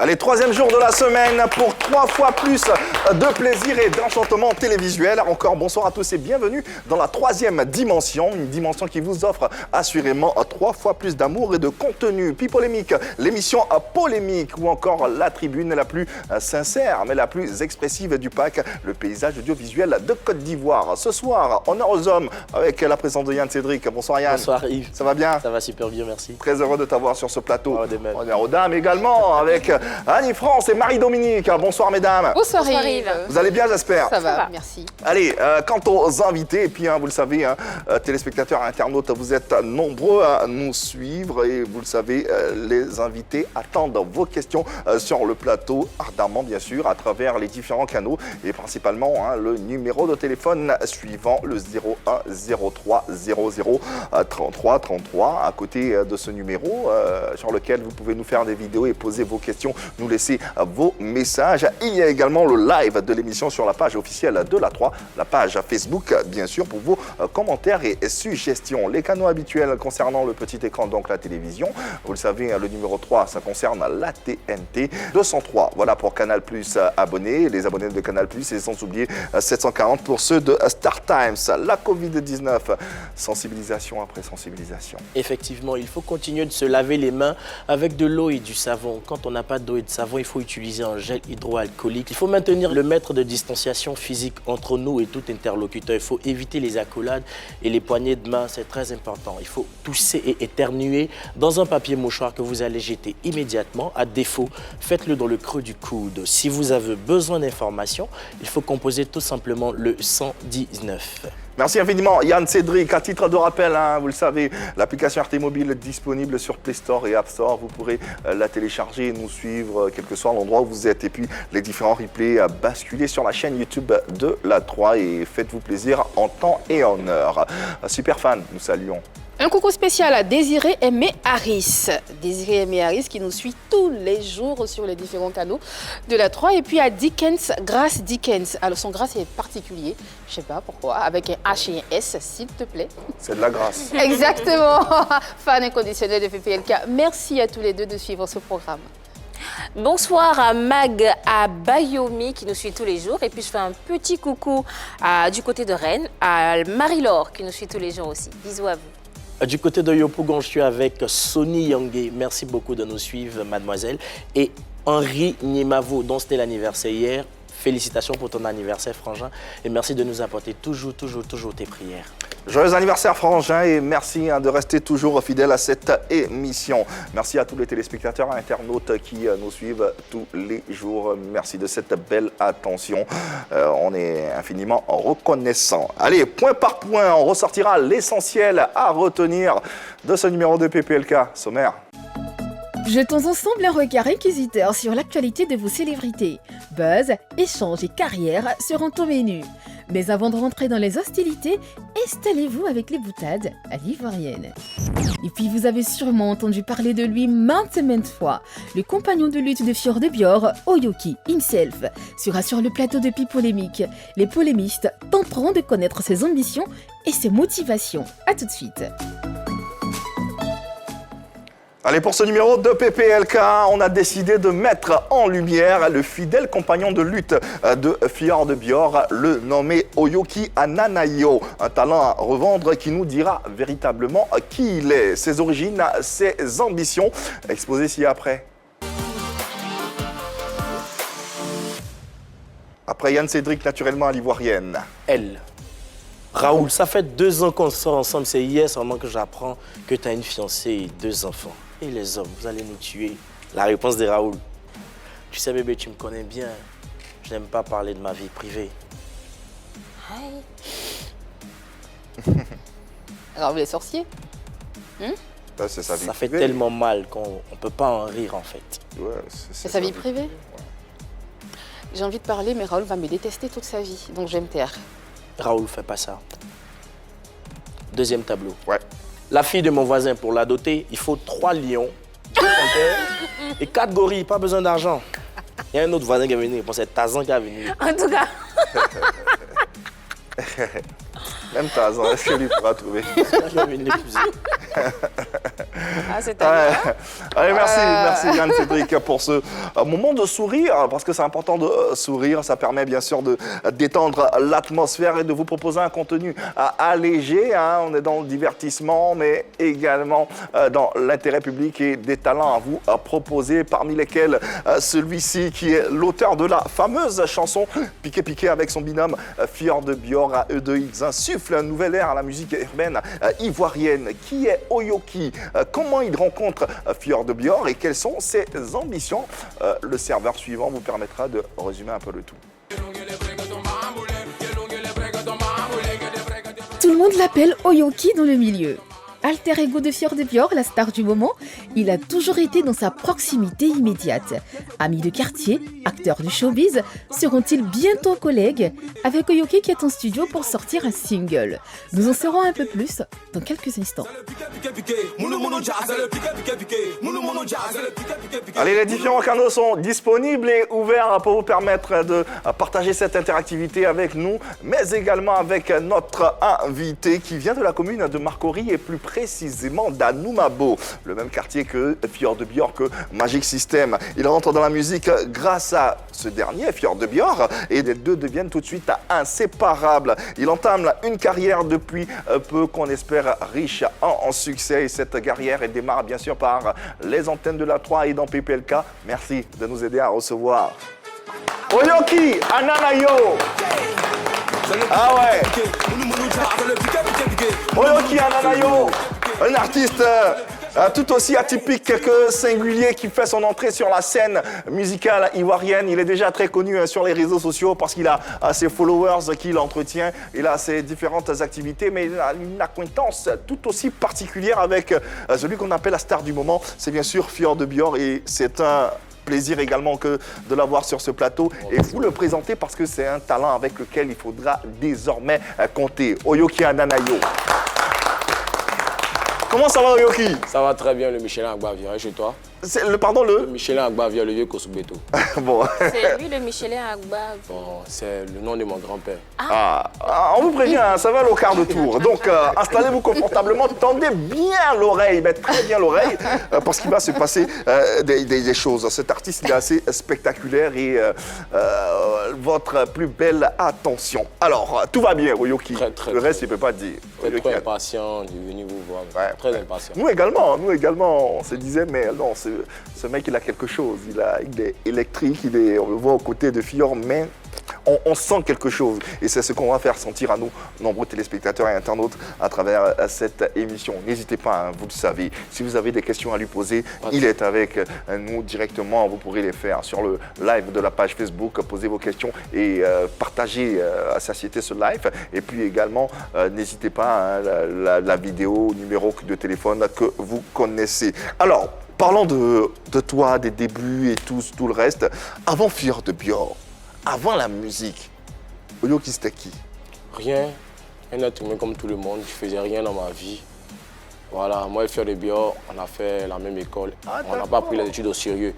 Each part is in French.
Allez, troisième jour de la semaine pour 3 fois plus de plaisir et d'enchantement télévisuel. Encore bonsoir à tous et bienvenue dans la troisième dimension. Une dimension qui vous offre assurément 3 fois plus d'amour et de contenu. Pipolémique, l'émission polémique ou encore la tribune la plus sincère mais la plus expressive du pack, le paysage audiovisuel de Côte d'Ivoire. Ce soir, honneur aux hommes avec la présence de Yann Cédric. Bonsoir Yann. Bonsoir Yves. Ça va bien? Ça va super bien, merci. Très heureux de t'avoir sur ce plateau. Oh, de même. Honneur aux dames également avec Annie-France et Marie-Dominique. Bonsoir mesdames. Bonsoir Yves. Vous allez bien, j'espère? Ça va, merci. Allez, quant aux invités, et puis vous le savez, téléspectateurs, internautes, vous êtes nombreux à nous suivre et vous le savez, les invités attendent vos questions sur le plateau, ardemment bien sûr, à travers les différents canaux et principalement le numéro de téléphone suivant, le 01 03 00 33 33. À côté de ce numéro, sur lequel vous pouvez nous faire des vidéos et poser vos questions, nous laisser vos messages. Il y a également le live de l'émission sur la page officielle de la 3, la page Facebook, bien sûr, pour vos commentaires et suggestions. Les canaux habituels concernant le petit écran, donc la télévision. Vous le savez, le numéro 3, ça concerne la TNT. 203, voilà pour Canal+, abonnés, les abonnés de Canal+, et sans oublier 740 pour ceux de Star Times. La Covid-19, sensibilisation après sensibilisation. Effectivement, il faut continuer de se laver les mains avec de l'eau et du savon. Quand on n'a pas d'eau et de savon, il faut utiliser un gel hydroalcoolique. Il faut maintenir le mètre de distanciation physique entre nous et tout interlocuteur. Il faut éviter les accolades et les poignées de main, c'est très important. Il faut tousser et éternuer dans un papier mouchoir que vous allez jeter immédiatement. À défaut, faites-le dans le creux du coude. Si vous avez besoin d'informations, il faut composer tout simplement le 119. Merci infiniment Yann Cédric. À titre de rappel, vous le savez, l'application RT Mobile est disponible sur Play Store et App Store. Vous pourrez la télécharger et nous suivre quel que soit l'endroit où vous êtes. Et puis les différents replays basculez sur la chaîne YouTube de la 3 et faites-vous plaisir en temps et en heure. Super fan, nous saluons. Un coucou spécial à Désiré Aimé Harris. Désiré Aimé Harris qui nous suit tous les jours sur les différents canaux de la 3. Et puis à Dickens, Grace Dickens. Alors son Grace est particulier, je sais pas pourquoi, avec un H et un S, s'il te plaît. C'est de la grâce. Exactement. Fan inconditionnel de PPLK. Merci à tous les deux de suivre ce programme. Bonsoir à Mag, à Bayomi qui nous suit tous les jours. Et puis je fais un petit coucou du côté de Rennes, à Marie-Laure qui nous suit tous les jours aussi. Bisous à vous. Du côté de Yopougon, je suis avec Sony Yangé. Merci beaucoup de nous suivre, mademoiselle. Et Henri Nimavo, dont c'était l'anniversaire hier. Félicitations pour ton anniversaire, Frangin. Et merci de nous apporter toujours tes prières. Joyeux anniversaire, Frangin, et merci de rester toujours fidèle à cette émission. Merci à tous les téléspectateurs et internautes qui nous suivent tous les jours. Merci de cette belle attention. On est infiniment reconnaissant. Allez, point par point, on ressortira l'essentiel à retenir de ce numéro de PPLK. Sommaire. Jetons ensemble un regard inquisiteur sur l'actualité de vos célébrités. Buzz, échanges et carrière seront au menu. Mais avant de rentrer dans les hostilités, installez-vous avec les boutades à l'ivoirienne. Et puis vous avez sûrement entendu parler de lui maintes fois. Le compagnon de lutte de Fior de Bior, Oyoki himself, sera sur le plateau de Pipolémique. Les polémistes tenteront de connaître ses ambitions et ses motivations. A tout de suite. Allez, pour ce numéro de PPLK, on a décidé de mettre en lumière le fidèle compagnon de lutte de Fior de Bior, le nommé Oyoki Ananayo. Un talent à revendre qui nous dira véritablement qui il est, ses origines, ses ambitions. Exposé ci-après. Après Yann Cédric, naturellement à l'ivoirienne. Elle. Raoul, ça fait 2 ans qu'on sort ensemble. C'est hier seulement que j'apprends que tu as une fiancée et 2 enfants. Et les hommes, vous allez nous tuer. La réponse de Raoul. Tu sais, bébé, tu me connais bien. Je n'aime pas parler de ma vie privée. Raoul est sorcier. Là, c'est sa vie Ça fait privée. tellement mal qu'on ne peut pas en rire, en fait. Ouais, C'est sa vie privée. Ouais. J'ai envie de parler, mais Raoul va me détester toute sa vie. Donc je vais me taire. Raoul, fais pas ça. Deuxième tableau. Ouais. La fille de mon voisin, pour la doter, il faut 3 lions, 2 panthères et 4 gorilles. Pas besoin d'argent. Il y a un autre voisin qui est venu. Bon, c'est Tarzan qui est venu. En tout cas, Même Tarzan, est-ce que lui pourra trouver? Qui est venu l'épouser. Ah, c'est à nous. Allez, merci Yann Cédric pour ce moment de sourire, parce que c'est important de sourire, ça permet bien sûr de détendre l'atmosphère et de vous proposer un contenu allégé. Hein. On est dans le divertissement, mais également dans l'intérêt public et des talents à vous proposer, parmi lesquels celui-ci qui est l'auteur de la fameuse chanson Piqué Piqué avec son binôme Fjord Björk. À eux deux, ils insufflent un nouvel air à la musique urbaine ivoirienne. Qui est Oyoki? Comment il rencontre Fjord Björk et quelles sont ses ambitions? Le serveur suivant vous permettra de résumer un peu le tout. Tout le monde l'appelle Oyoki dans le milieu. Alter ego de Fjord Björk, la star du moment, il a toujours été dans sa proximité immédiate. Amis de quartier, acteurs du showbiz, seront-ils bientôt collègues? Avec Oyoki qui est en studio pour sortir un single. Nous en saurons un peu plus dans quelques instants. Allez, les différents canaux sont disponibles et ouverts pour vous permettre de partager cette interactivité avec nous, mais également avec notre invité qui vient de la commune de Marcory et plus précisément d'Anoumabo, le même quartier que Fjord Björk, Magic System. Il rentre dans la musique grâce à ce dernier, Fjord Björk, et les deux deviennent tout de suite inséparables. Il entame une carrière depuis peu qu'on espère riche en succès et cette carrière elle démarre bien sûr par les antennes de la 3 et dans PPLK. Merci de nous aider à recevoir Oyoki Ananayo. Ah ouais, Oyoki Ananayo, un artiste tout aussi atypique que singulier qui fait son entrée sur la scène musicale ivoirienne. Il est déjà très connu sur les réseaux sociaux parce qu'il a ses followers qu'il entretient. Il a ses différentes activités, mais il a une acquaintance tout aussi particulière avec celui qu'on appelle la star du moment. C'est bien sûr Fjord Björk et c'est un plaisir également que de l'avoir sur ce plateau et vous le présenter parce que c'est un talent avec lequel il faudra désormais compter. Oyoki Ananayo. Comment ça va Oyoki? Ça va très bien, le Michelin Agba vient chez toi. Le Michelin Agba vient, le vieux Kosubeto. Bon. C'est lui le Michelin Agba. Bon, c'est le nom de mon grand-père. On vous prévient, hein, ça va aller au quart de tour. Donc, installez-vous confortablement, tendez bien l'oreille, mais très bien l'oreille, parce qu'il va se passer des choses. Cet artiste, il est assez spectaculaire et votre plus belle attention. Alors, tout va bien, Oyoki. Très, le reste, il ne peut pas dire. Très impatient de venir vous voir. Ouais, très impatient. Nous également, on se disait, mais non, ce mec, il a quelque chose. Il est électrique, on le voit aux côtés de Fjord, mais on sent quelque chose. Et c'est ce qu'on va faire sentir à nous, nombreux téléspectateurs et internautes, à travers cette émission. N'hésitez pas, hein, vous le savez. Si vous avez des questions à lui poser, il est avec nous directement. Vous pourrez les faire sur le live de la page Facebook. Posez vos questions et partagez à satiété ce live. Et puis également, n'hésitez pas, hein, la vidéo, numéro de téléphone que vous connaissez. Alors, parlons de toi, des débuts et tout le reste. Avant Fjord Björk, avant la musique, Oyoki c'était qui? Rien, un être humain comme tout le monde, je faisais rien dans ma vie. Voilà, moi et Fjord Björk, on a fait la même école, on n'a pas pris les études au sérieux.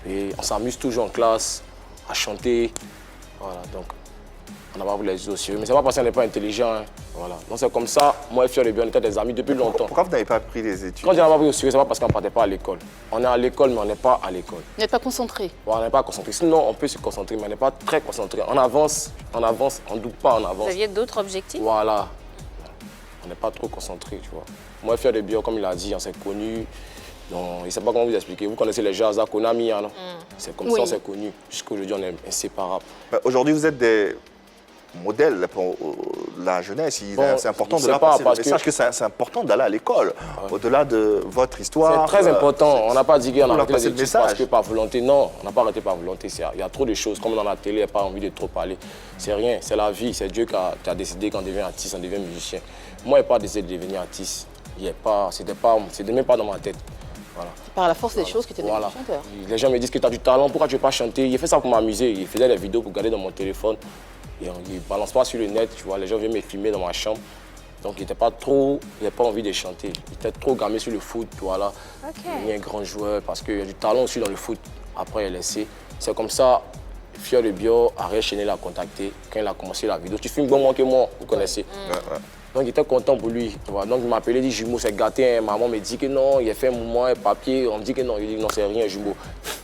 Et on s'amuse toujours en classe, à chanter, voilà, donc on n'a pas pris les études au sérieux. Mais c'est pas parce qu'on n'est pas intelligent, hein. Voilà. Donc c'est comme ça, moi et Fjord Björk, on était des amis depuis longtemps. Pourquoi vous n'avez pas pris les études? Quand on n'a pas pris au sérieux, c'est pas parce qu'on ne partait pas à l'école. On est à l'école, mais on n'est pas à l'école. Vous n'êtes pas concentré. Bon, on n'est pas concentré. Sinon, on peut se concentrer, mais on n'est pas très concentré. On avance, on ne doute pas, on avance. Vous aviez d'autres objectifs? Voilà. On n'est pas trop concentré, tu vois. Moi, Fjord Björk, comme il a dit, on s'est connus. Donc, je ne sais pas comment vous expliquer. Vous connaissez les Jazz à Konami, hein, non? C'est comme ça on s'est connus. Jusqu'aujourd'hui, on est inséparables. Aujourd'hui, vous êtes des modèles pour la jeunesse. C'est important de leur passer le message que c'est important d'aller à l'école, au-delà de votre histoire. C'est très important. On n'a pas dit qu'on a arrêté les études parce que par volonté. Non, on n'a pas arrêté par volonté. Il y a trop de choses. Comme dans la télé, il n'y a pas envie de trop parler. C'est rien, c'est la vie. C'est Dieu qui a décidé qu'on devient artiste, on devient musicien. Moi, je n'ai pas décidé de devenir artiste. C'était même pas dans ma tête. Voilà. Par la force des choses que tu es devenu chanteur. Les gens me disent que tu as du talent, pourquoi tu ne veux pas chanter? Il fait ça pour m'amuser. Il faisait des vidéos pour garder dans mon téléphone. Et il ne balance pas sur le net, tu vois. Les gens viennent me filmer dans ma chambre. Donc il n'avait pas envie de chanter. Il était trop gamé sur le foot, voilà. Il est un grand joueur parce qu'il y a du talent aussi dans le foot. Après, il a laissé. C'est comme ça, Fier de Bio, Ariel Chenel l'a contacté quand il a commencé la vidéo. Tu filmes bon moins que moi, vous connaissez. Donc il était content pour lui. Tu vois. Donc il m'a appelé, il dit jumeau, c'est gâté. Hein. Maman me dit que non, il a fait un mouvement, un papier. On me dit que non, il dit non, c'est rien, jumeau.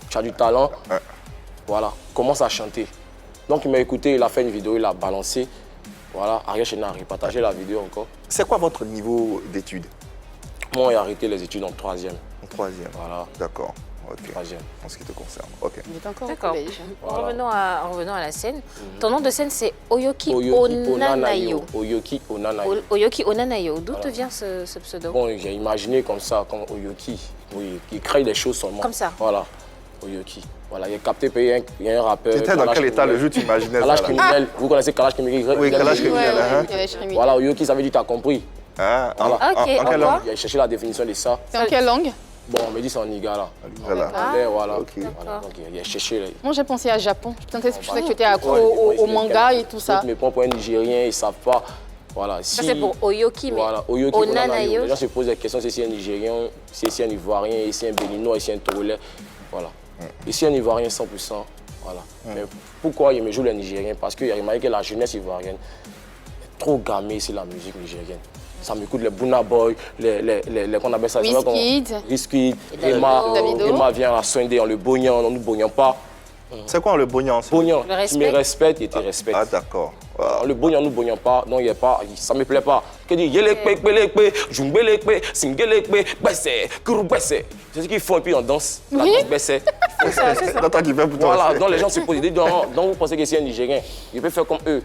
Tu as du talent. Voilà, commence à chanter. Donc il m'a écouté, il a fait une vidéo, il a balancé. Voilà, Ariel Chenel a repartagé la vidéo encore. C'est quoi votre niveau d'études? Moi, j'ai arrêté les études en 3e. En 3e. Voilà. D'accord. Ok. 3e. En ce qui te concerne. Ok. Il est encore au D'accord. collège. Voilà. En revenant à la scène, ton nom de scène c'est Oyoki Oyoki Onanayo. Oyoki Onanayo. Oyoki Onanayo. D'où te vient ce pseudo? Bon, j'ai imaginé comme ça, comme Oyoki. Oui, il crée des choses seulement. Comme ça. Voilà. Oyoki. Voilà, il a capté, il y a un rappeur. C'était dans quel état le jeu tu imaginais ça? Kalash là? criminel. Vous connaissez Kalash criminel? Oui, Kalash criminel. hein. Voilà, Oyoki, ça veut dire tu as compris. Ah, Voilà. Ok, en quelle en langue? quoi? Il a cherché la définition de ça. C'est en quelle langue? Bon, on me dit c'est en Nigala. Voilà. Voilà. Ok. Voilà. Donc il a cherché. Moi, j'ai pensé à Japon. Je pensais que tu étais Ouais, accro ouais, au manga et tout ça. Mais pour un Nigérien, ils ne savent pas. Voilà. Ça c'est pour Oyoki, mais Voilà, Oyoki Onanayo. Les gens se posent des questions si c'est un Nigérien, si c'est un Ivoirien, si c'est un Béninois, si c'est un Togolais. Voilà. Ici, un Ivoirien 100%. Voilà. Mais pourquoi il me joue les Nigériens? Parce qu'il a remarqué que la jeunesse ivoirienne est trop gamée sur la musique nigérienne. Ça m'écoute les Burna Boy, qu'on appelle ça. Wizkid. Wizkid, Davido. Emma vient à la Sunday, on le bognan, on ne nous bognons pas. C'est quoi le bognan? Bognan, Le tu me respect. respectes et tu respectes. Ah, d'accord. Le bognan, nous bognons pas, non, il n'y a pas, ça ne me plaît pas. Que dit, yelekpe, jumgelekpe, singelekpe, besse, kurubesse. C'est ce qu'ils font et puis on danse. La danse besse. C'est toi qui fais pour toi. Voilà, donc les gens se posent, ils disent, donc vous pensez que c'est un Nigérien, il peut faire comme eux.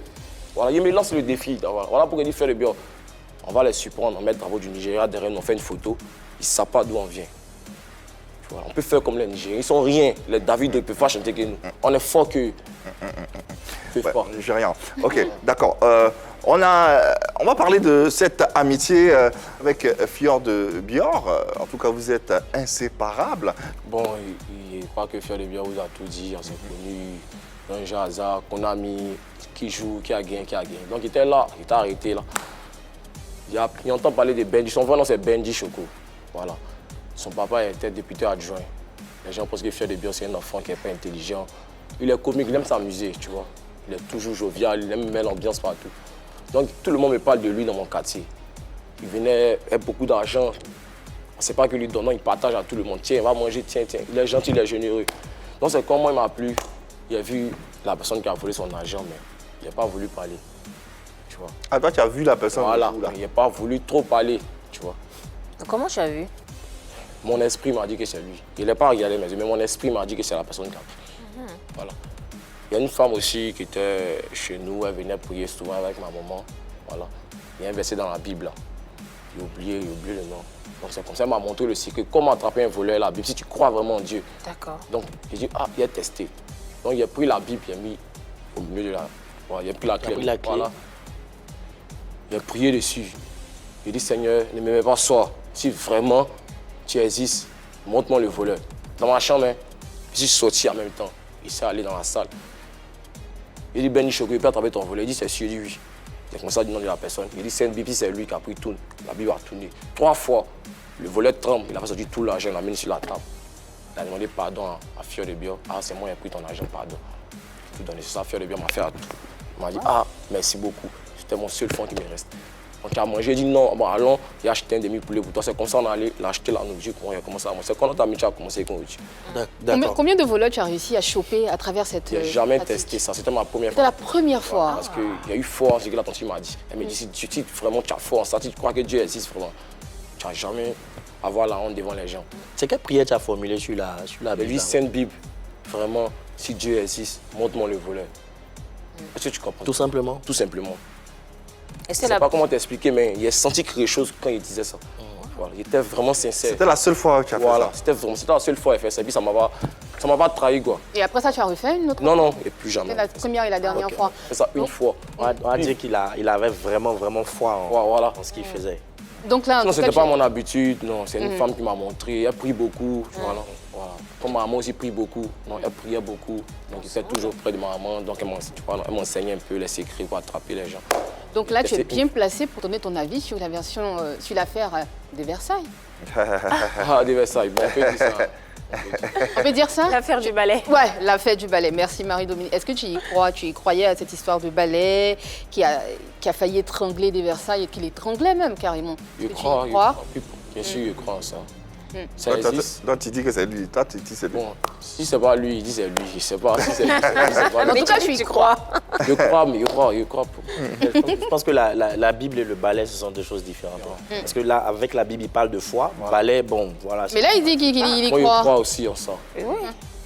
Voilà, ils me lancent le défi. Voilà pourquoi ils disent faire le bio. On va les surprendre, on met le drapeau du Nigeria derrière nous, on fait une photo, ils ne savent pas d'où on vient. Tu vois, on peut faire comme les Nigériens, ils sont rien. Les David ne peuvent pas chanter que nous. On est fort qu'eux. Ils peuvent pas. J'ai rien. Ok, d'accord. On va parler de cette amitié avec Fior de Bior. En tout cas, vous êtes inséparables. Bon, il n'est pas que faire le bien, vous a tout dit, on s'est connus. Dans un jeu hasard, qu'on a mis, qui joue, qui a gagné. Donc il était là, il était arrêté là. Il entend parler de Benji, son vrai nom c'est Benji Choko. Voilà. Son papa était député adjoint. Les gens pensent que Fior de Bior c'est un enfant qui n'est pas intelligent. Il est comique, il aime s'amuser, tu vois. Il est toujours jovial, il aime mettre l'ambiance partout. Donc tout le monde me parle de lui dans mon quartier. Il venait avec beaucoup d'argent. C'est pas que lui donnant, il partage à tout le monde. Tiens, va manger, tiens. Il est gentil, il est généreux. Donc c'est comme moi, il m'a plu. Il a vu la personne qui a volé son argent, mais il n'a pas voulu parler. Tu vois. Ah, toi, tu as vu la personne Voilà, dessous, là. il n'a pas voulu trop parler, tu vois. Comment tu as vu? Mon esprit m'a dit que c'est lui. Il n'est pas regardé mes yeux, mais mon esprit m'a dit que c'est la personne qui a pris. Voilà. Il y a une femme aussi qui était chez nous, elle venait prier souvent avec ma maman. Voilà. Il y a un verset dans la Bible. Là. J'ai oublié le nom. Donc c'est comme ça qu'elle m'a montré le secret. Comment attraper un voleur à la Bible si tu crois vraiment en Dieu. D'accord. Donc j'ai dit, ah, il a testé. Donc il a pris la Bible, il a mis au milieu de la... Voilà, il a pris la clé. Voilà. Il a prié dessus. Il dit, Seigneur, ne me mets pas soi. Si vraiment tu existes, montre-moi le voleur. Dans ma chambre, hein, je suis sorti en même temps. Il s'est allé dans la salle. Il dit, Benji Choko, il peut attraper ton voleur. Il dit, c'est sûr, il dit oui. Il a commencé à dire le nom de la personne. Il dit, c'est une Bible, c'est lui qui a pris tout. La Bible a tourné. 3 fois, le voleur tremble. Il a fait sortir tout l'argent, il l'a mis sur la table. Il a demandé pardon à Fior de Bior. Ah, c'est moi qui ai pris ton argent, pardon. Tout donné. C'est ça, Fior de Bior m'a fait à tout. Il m'a dit, ah, merci beaucoup. C'était mon seul fonds qui me reste. Donc il a mangé, il dit non, bon, allons, il a acheté un demi-poulet pour toi. C'est comme ça qu'on allait l'acheter la nourriture, qu'on a commencé à manger. C'est quand notre amitié a commencé avec nourriture. Combien de voleurs tu as réussi à choper à travers cette Je n'ai jamais pratique? testé ça, c'était ma première C'était fois. la première fois. Parce qu'il y a eu foi, c'est ce que la tante m'a dit. Elle m'a dit, si vraiment tu as foi en ça, si tu crois que Dieu existe vraiment, tu n'as jamais à avoir la honte devant les gens. C'est quelle prière tu as formulée sur la Mais Bible? lui, Sainte Bible, vraiment, si Dieu existe, montre-moi le voleur. Est-ce que tu comprends? Tout simplement. Tout simplement. Et Je c'est ne sais la... pas comment t'expliquer, mais il a senti quelque chose quand il disait ça. Voilà, il était vraiment sincère. C'était la seule fois que tu as Voilà, fait ça. c'était la seule fois qu'il a fait ça. Et puis ça m'a pas trahi, quoi. Et après ça, tu as refait une autre Non, fois? non, et plus jamais. C'était la première et la dernière Ok, fois. j'ai fait ça une fois. On va dire qu'il avait vraiment foi Voilà. en ce qu'il faisait. Donc là, en Non, tout cas, c'était pas tu- mon habitude, non. C'est une femme qui m'a montré. Elle prie beaucoup. Voilà. Comme ma maman aussi prie beaucoup. Donc elle priait beaucoup. Donc il était toujours près de ma maman. Donc elle m'enseignait un peu les secrets pour attraper les gens. Donc là, tu es C'est bien placé pour donner ton avis sur la version, sur l'affaire de Versailles. Ah, des Versailles, bon, on peut dire ça. On peut dire ça? L'affaire du ballet. Ouais, la fête du ballet. Merci Marie-Dominique. Est-ce que tu y crois? Tu y croyais à cette histoire de ballet qui a failli étrangler des Versailles et qui l'étranglait même carrément? Je Est-ce que tu y crois, crois? bien sûr, je crois en ça. Ça Toi, existe. toi, tu dis que c'est lui. Toi, tu dis c'est lui. Bon, si c'est pas lui, il dit c'est lui. Je sais pas si c'est lui. Je sais pas. En tout cas, tu je y crois. crois. Je crois, mais je crois. Je pense que la Bible et le ballet, ce sont deux choses différentes. Parce que là, avec la Bible, il parle de foi. Ballet, bon, voilà. Mais là, il dit qu'il y Moi, je croit. crois aussi en ça. Oui,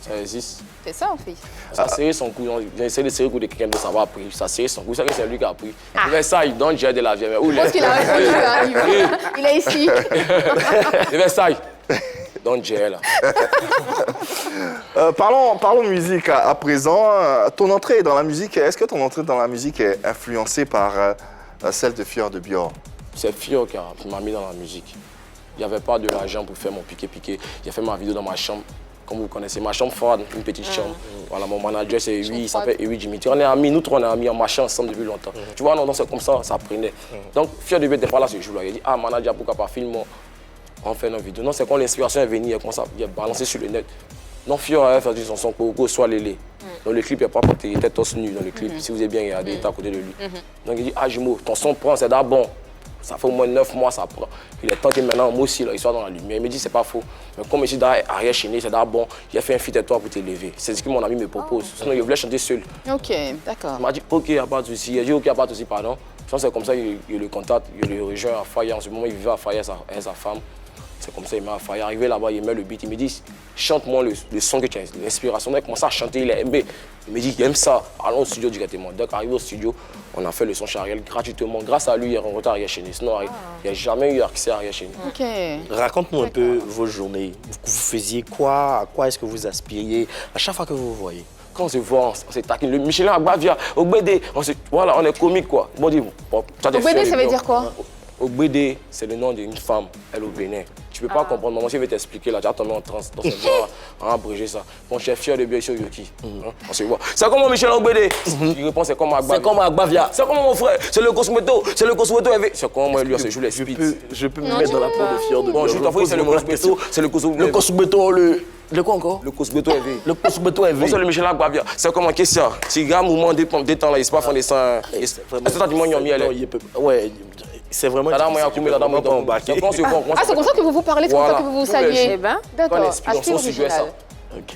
Ça existe. c'est ça en fait. Ça a serré son coup. J'ai essayé de serrer le coup de quelqu'un de savoir pris. Ça a serré son coup. C'est lui qui a pris. Mais ça, il donne j'ai de la vieille. Où Je pense qu'il a répondu, hein, il est ici. Versailles. Donc j'ai là. Parlons musique à présent. Ton entrée dans la musique, est-ce que ton entrée dans la musique est influencée par celle de Fior de Bior? C'est Fio qui m'a mis dans la musique. Il n'y avait pas de l'argent pour faire mon piqué-piqué. J'ai fait ma vidéo dans ma chambre. Comme vous connaissez, ma chambre froide, une petite chambre. Voilà, mon manager c'est Ewi, il s'appelle Ewi Dimitri. On est amis, nous trois on est amis, on marchait ensemble depuis longtemps. Tu vois, non, c'est comme ça, ça prenait. Donc, Fior de Bior n'était pas là ce jour-là. Il a dit, ah manager, pourquoi pas filmer? On fait nos vidéos. Non, c'est quand l'inspiration est venue, il a balancé sur le net. Non, Fior avait fait du son Coco, soit Lélé. Dans le clip, il n'y a pas porté, il était torse nu dans le clip. Si vous avez bien regardé, il était à côté de lui. Donc il dit, ah Jumeau, ton son prend, c'est d'abord bon. Ça fait au moins 9 mois, ça prend. Il est temps que maintenant, moi aussi, là, il soit dans la lumière. Il me dit, c'est pas faux. Mais comme je suis arrière chéné, c'est d'abord bon. Il a fait un feat à toi pour t'élever. C'est ce que mon ami me propose. Sinon, il voulait chanter seul. Ok, d'accord. Il m'a dit, ok, il n'y a pas de souci. Il a dit, ok, il n'y a pas de souci, pardon. Je pense que c'est comme ça, il le contacte, il le rejoint à Faya. En ce moment, il vivait à Faya avec sa femme. C'est comme ça, il m'a fait arriver là-bas, il met le beat, il me dit, chante-moi le son que tu as, l'inspiration. Il a commencé à chanter, il a aimé. Il me dit, il aime ça, allons au studio directement. Donc, arrivé au studio, on a fait le son chez Ariel gratuitement. Grâce à lui, il est rencontré Ariel Chéné. Sinon, il n'y a jamais eu accès à Ariel Chéné. Ok. Raconte-nous un peu vos journées. Vous faisiez quoi? À quoi est-ce que vous aspiriez à chaque fois que vous vous voyez? Quand on se voit, on se taquine. Le Michelin à Bavia, Ogbédé, voilà, on est comique quoi. Bon, dit, bon, Ogbédé, ça veut dire quoi? Ogbédé, c'est le nom d'une femme, elle au Bénin. Tu peux pas comprendre, maman, si je vais t'expliquer là, tu vas tomber en transe. Donc, c'est bien, on a abrégé ça. Mon chef Fior de Bior ici au Yoki. On se voit. C'est comment Michel Ogbédé? Il répond, c'est comme Agbavia. C'est comme Agbavia. C'est comment mon frère? C'est le Cosmeto. C'est le Cosmeto éveillé. C'est comment moi, lui, on se joue les speeds. Je peux me mettre dans la peau de Fior de Bior. Bon, je t'en prie, c'est le Cosmeto. C'est le Cosmeto. Le Cosmeto, le quoi encore? Le Cosmeto éveillé. Le Cosmeto est Bon, c'est le Michel Agbavia. C'est comment question? Si grand mouvement des temps là, il se passe en dessin. Est-ce que tu as dit, moi, ouais, c'est vraiment. Ah, c'est comme ça que vous vous parlez, c'est comme ça que vous vous saluez. Eh ben, D'accord. On se jouait ça. Ok.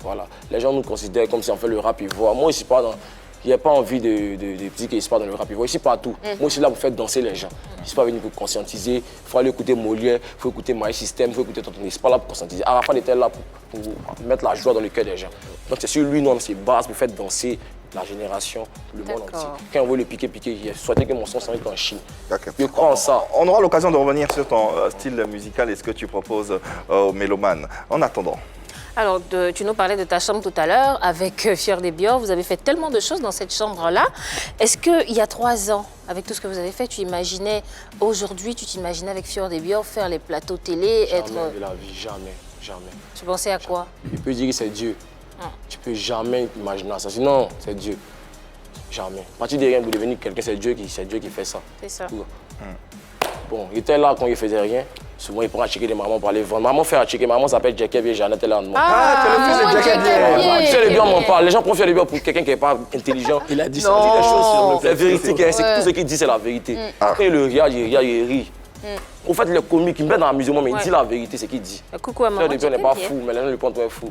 Voilà. Les gens nous considèrent comme si on fait le rap ivoire. Moi, ici, il n'y a pas envie de dire qu'il ne pas dans le rap ivoire. Ici, partout. Moi, je suis là pour faire danser les gens. Je ne suis pas venu pour conscientiser. Il faut aller écouter Molière, il faut écouter My System, il faut écouter Tonton. Je ne suis pas là pour conscientiser. Arafat était là pour mettre la joie dans le cœur des gens. Donc, c'est sur lui, nous, on se base pour faire danser la génération, le monde entier. Quand on veut le piquer, il souhaitait que mon son s'en en Chine. Je crois en ça. On aura l'occasion de revenir sur ton style musical et ce que tu proposes aux mélomanes. En attendant. alors, tu nous parlais de ta chambre tout à l'heure avec Fior de Bior. Vous avez fait tellement de choses dans cette chambre-là. Est-ce qu'il y a 3 ans, avec tout ce que vous avez fait, tu imaginais, aujourd'hui, tu t'imaginais avec Fior de Bior faire les plateaux télé, Jamais être... de la vie, jamais. Tu pensais à quoi? Tu peux dire que c'est Dieu. Tu peux jamais imaginer ça. Sinon, c'est Dieu. Jamais. À partir de rien, pour devenir quelqu'un, c'est Dieu qui fait ça. C'est ça. Bon, il était là quand il faisait rien. Souvent, il prend à checker des mamans pour aller vendre. Maman fait à checker. Maman s'appelle Jacob et Jeannette est là. Ah, c'est le fils de Jacob. Fior de Bior m'en parle. Les gens prennent Fior de Bior pour quelqu'un qui n'est pas intelligent. Il a dit ça, il dit des choses sur le La vérité, c'est tout ce qu'il dit, c'est la vérité. Après, il regarde, il rit. En fait, le comique, il me met dans la musique, mais il dit la vérité, c'est ce qu'il dit. Coucou à maman. Fior de Bior n'est pas fou, mais les gens le prennent fou.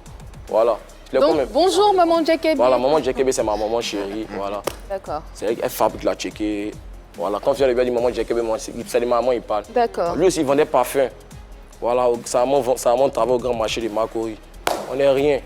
Voilà. Donc, bonjour maman Jacob. Voilà, maman Jacob, c'est ma maman chérie. Voilà. D'accord. C'est elle qui fabrique la checker. Voilà, quand Fior de Bior dit maman Jacob, c'est les mamans, il parle. D'accord. Lui aussi, il vendait parfum. Voilà, ça monte travaille au grand marché de Makori. On n'est rien.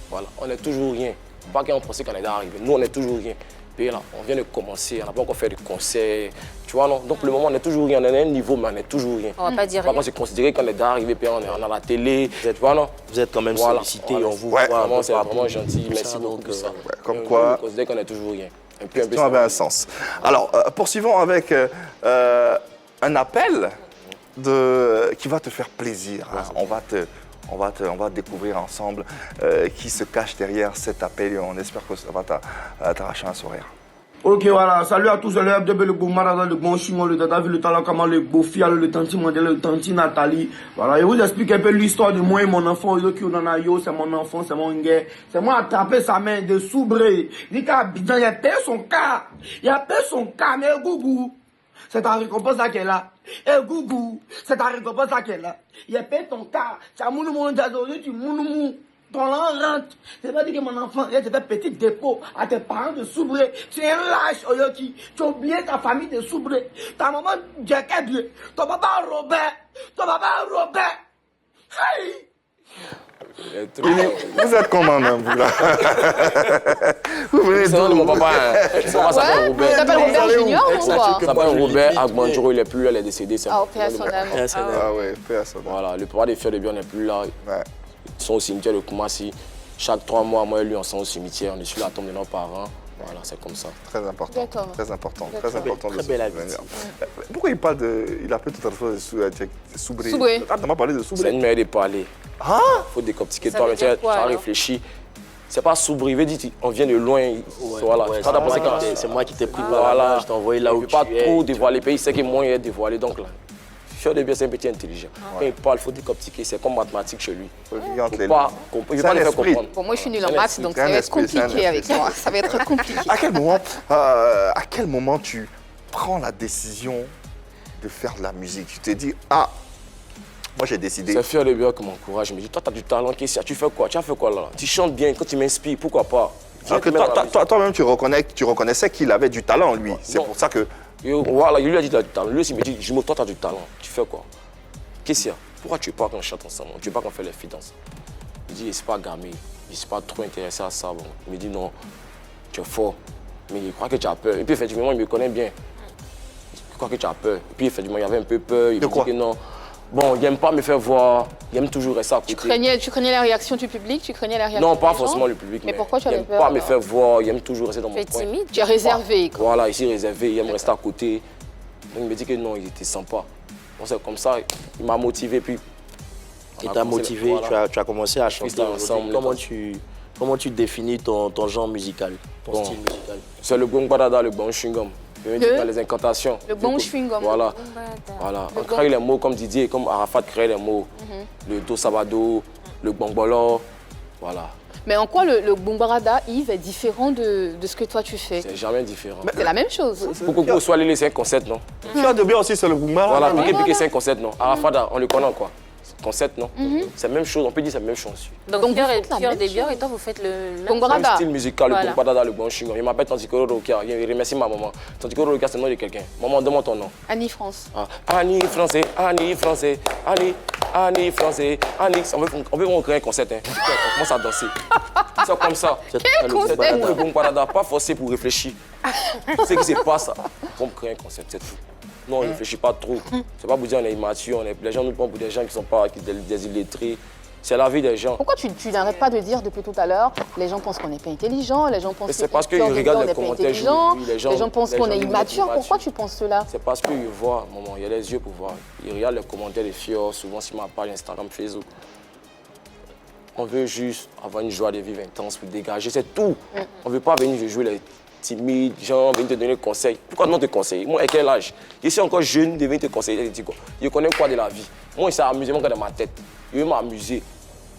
Voilà, on n'est toujours rien. Pas qu'on pensait qu'on est arrivé. Nous, on n'est toujours rien. Puis là, on vient de commencer, on n'a pas encore fait de concert. Tu vois, non? Donc, pour le moment, on est toujours rien. On est à un niveau, mais on n'est toujours rien. On va pas dire Par rien. contre, c'est considéré qu'on est arrivé, puis on est à la télé. Tu vois, non? Vous êtes quand même sollicité, on vous Ouais, voit. Vraiment, c'est vraiment gentil. Merci ça, beaucoup donc, pour ça. comme quoi- On considère qu'on est toujours rien. Et puis, Ça avait un sens. Alors, poursuivons avec un appel qui va te faire plaisir. Hein. On va découvrir ensemble qui se cache derrière cet appel et on espère que ça va t'arracher un sourire. Ok, voilà, salut à tous, le FDB, le beau Marada, le bon Chimon, le Tata le Talakama, le beau Fial, le Tanti Mandela, le Tanti Nathalie. Voilà, je vous explique un peu l'histoire de moi et mon enfant, c'est mon enfant, c'est mon gars. C'est moi attraper sa main de soubré. Il dit Abidjan, il a perdu son cas. Il a perdu son cas, mais Gougou. C'est ta récompense à qu'elle a. Eh Gougou, c'est ta récompense à qu'elle a. Il a perdu ton cas. Tu as mounou tu mounou. Ton rentre. C'est pas dire que mon enfant, il a fait petit dépôt à tes parents de Soubré. Tu es un lâche, Oyoki. Tu as oublié ta famille de Soubré. Ta maman, Jacob, ton papa Robert. Ton papa Robert. Hey! Vous êtes comment, même, vous, là? Vous venez C'est nom de mon papa. Son papa s'appelle Robert. Tu t'appelles Robert Junior ou quoi? Il s'appelle Robert Agbanjoro, il est plus là, il est décédé. Ah, paix à son âme. Ah ouais, paix à son âme. Voilà, le papa des Fiers de Bion n'est plus là. Ouais. Ils sont au cimetière de Koumassi. Chaque 3 mois, moi et lui, on sont au cimetière. On est sur la tombe de nos parents. Voilà, c'est comme ça. Très important. D'accord. Très important. D'accord. Très important. Très de belle se habitude. souvenir. Pourquoi il parle de. Il appelle tout à l'heure de Soubré. Soubré. Ah, t'as pas parlé de C'est Soubré. une manière de parler. Ah! Il faut décortiquer. Ça Toi, veut mais tu as dire quoi, alors réfléchi. C'est pas Soubré, il veut dire on vient de loin. Voilà. Ouais, Quand t'as pensé quand c'est moi qui t'ai pris par la Voilà. main, je t'ai envoyé là où il tu ne peut pas es. trop dévoiler le pays, c'est que moi, il est dévoilé. Donc là, Fier de Bion, c'est un petit intelligent. Quand il parle, il faut décortiquer. C'est comme mathématiques chez lui. Il Il ne peut pas C'est pas un le faire esprit. comprendre. Bon, moi, je suis nulle en C'est un maths, esprit, donc c'est ça un va être esprit, c'est un compliqué avec esprit. moi. Ça va être compliqué. À quel moment tu prends la décision de faire de la musique? Tu t'es dit, ah, moi j'ai décidé. C'est Fier de Bion qui m'encourage. Il me dit, toi, tu as du talent, Kessia, tu fais quoi? Tu as fait quoi là? Tu chantes bien, quand tu m'inspires, pourquoi pas? Alors que toi-même, tu reconnaissais qu'il avait du talent, lui. C'est Non. pour ça que. Voilà, il lui a dit, tu as du talent. Lui aussi, il me dit, Jumeau, toi, tu as du talent. Tu fais quoi? Kessia, pourquoi tu veux pas qu'on chante ensemble? Tu veux pas qu'on fait les filles danser? Il dit, c'est pas gamé. Je ne suis pas trop intéressé à ça. Bon. Il me dit, non, tu es fort. Mais il croit que tu as peur. Et puis, effectivement, il me connaît bien. Il croit que tu as peur. Et puis, effectivement, il avait un peu peur. Il De me quoi? dit que non. Bon, il n'aime pas me faire voir. Il aime toujours rester à côté. Tu craignais la réaction du public? Tu craignent la réaction Non, des pas gens? forcément le public. Mais pourquoi tu il avais n'aime peur, pas me alors? faire voir. Il aime toujours rester dans mon Tu es coin. timide? Tu es réservé, quoi. Voilà, ici réservé, il aime rester à côté. Donc il me dit que non, il était sympa. Donc c'est comme ça, il m'a motivé. Puis Il on a t'a commencé- motivé, voilà. tu as commencé à chanter Freestyle ensemble. ensemble, Comment tu définis ton genre musical, ton Bon. style musical? C'est le bon badada, le bon chewing-gum. Je veux dire, dans les incantations. Le bon chewing-gum. Voilà. Voilà. On crée les mots comme Didier, comme Arafat crée les mots. Le do sabado, le bongbolo. Voilà. Mais en quoi le Bumbarada, Yves, est différent de ce que toi tu fais? C'est jamais différent. C'est la même chose. Pour que soit les 5 concepts, non? Fier de Bion aussi, c'est le Boumba. Voilà, piqué, c'est un concept, non? Arafat, on le connaît quoi? Concept, non? C'est la même chose, on peut dire c'est la même chose. Donc, Donc, vous Fier faites la Fier même des Biens, chose. et toi, vous faites le même Bumbarada. Même style musical, Voilà. le bon badada, le bon chewing-gum. Il m'appelle Tantikoro Rokia. Il remercie ma maman. Tantikoro Rokia, c'est le nom de quelqu'un. Maman, demande ton nom. Annie France. Ah, Annie français, Annie français, Annie français, Annie. On veut créer un concept, hein. On commence à danser. C'est comme ça. Quel concept? Le bon badada, pas forcé pour réfléchir. Ce qui se passe, on crée un concept, c'est tout. Non, on ne réfléchit pas trop. C'est pas pour dire on est immature, les gens nous prennent pour des gens qui sont pas des illettrés. C'est la vie des gens. Pourquoi tu n'arrêtes pas de dire depuis tout à l'heure, les gens pensent qu'on n'est pas intelligent, les gens pensent Mais c'est que parce qu'ils Fier des regardent Biens les n'est pas commentaires, intelligent, oui, les gens pensent les qu'on gens est nous immature. disent Pourquoi immature. tu penses cela? C'est parce qu'ils voient, maman, il y a les yeux pour voir. Ils regardent les commentaires des filles, souvent sur ma page Instagram, Facebook. On veut juste avoir une joie de vivre intense pour dégager, c'est tout. On ne veut pas venir jouer les timides, gens, venir te donner des conseils. Pourquoi non te conseiller? Moi, à quel âge? Je suis encore jeune de venir te conseiller. Je dis quoi? Je connais quoi de la vie? Moi, c'est amusement dans ma tête. Je veux m'amuser.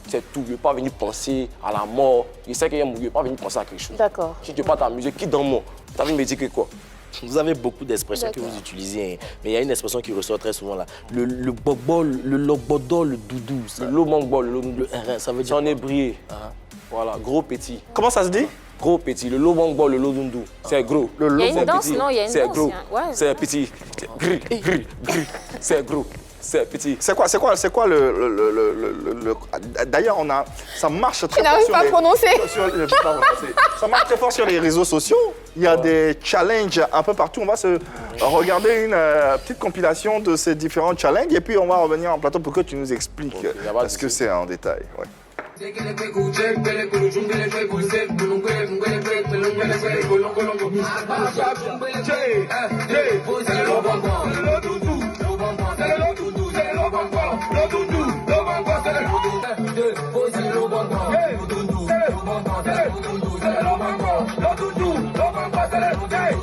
C'est tout. Je ne veux pas venir penser à la mort. Je sais qu'il y a je ne veux pas venir penser à quelque chose. D'accord. Si tu ne veux pas t'amuser, quitte dans moi. Tu as envie de me dire que quoi? Vous avez beaucoup d'expressions que vous utilisez, hein. Mais il y a une expression qui ressort très souvent là. Le bobol, le lobodo, le doudou. Le lomangbo, le lomangbo. Ça veut dire J'en ai brillé. Voilà, gros petit. Comment ça se dit? Gros petit, le lomangbo, le lodundu. C'est gros. Le Il y a une C'est danse, petit. non? Il y a une C'est danse. gros. Ouais, C'est petit. Gris, gris, gris. C'est gros. C'est petit. C'est quoi le. D'ailleurs, ça marche très Tu fort n'arrives sur pas à les- prononcer. Ça marche très fort sur les réseaux sociaux. Il y a des challenges un peu partout. On va se regarder une petite compilation de ces différents challenges et puis on va revenir en plateau pour que tu nous expliques Ok, y a pas de ce que souci. c'est en détail. Ouais. Hey!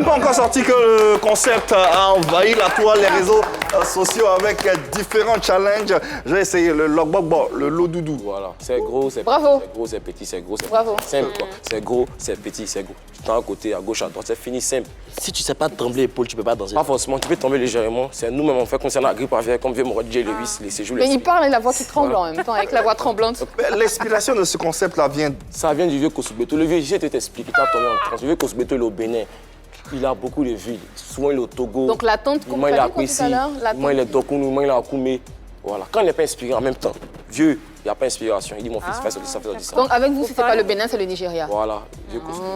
pas encore sorti que le concept a envahi la toile, les réseaux sociaux avec différents challenges. J'ai essayé le logbok, le lot doudou. Voilà, c'est gros, c'est Bravo. petit, c'est gros, c'est petit, c'est gros, c'est Bravo. petit. Simple quoi. C'est gros, c'est petit, c'est gros. D'un côté, à gauche, à droite, c'est fini, simple. Si tu sais pas trembler l'épaule, tu peux pas danser. Pas forcément, tu peux tomber légèrement. C'est nous-mêmes, on fait concernant la grippe aviaire, comme vient mon J. Lewis, les séjours. Mais il parle et la voix qui tremble en même temps, avec la voix tremblante. L'inspiration de ce concept-là vient. Ça vient du vieux Kosugbeto. Le vieux, je vais t'expliquer, il t'a tombé en transe. Le vieux Kosugbeto, il est au Bénin. Il a beaucoup de villes. Souvent, il est au Togo. Donc la tante, comme Moi, tu il est as à dit quoi tout Kwesi. à l'heure, la Moi, il est tante. Dokunu. Moi, il est à Koumé. Voilà. Quand il n'est pas inspiré en même temps, vieux, il n'y a pas d'inspiration. Il dit, mon fils, fais ça, fais ça. Donc avec vous, c'était pas le Bénin, c'est le Nigeria. Voilà, vieux Kosugbeto.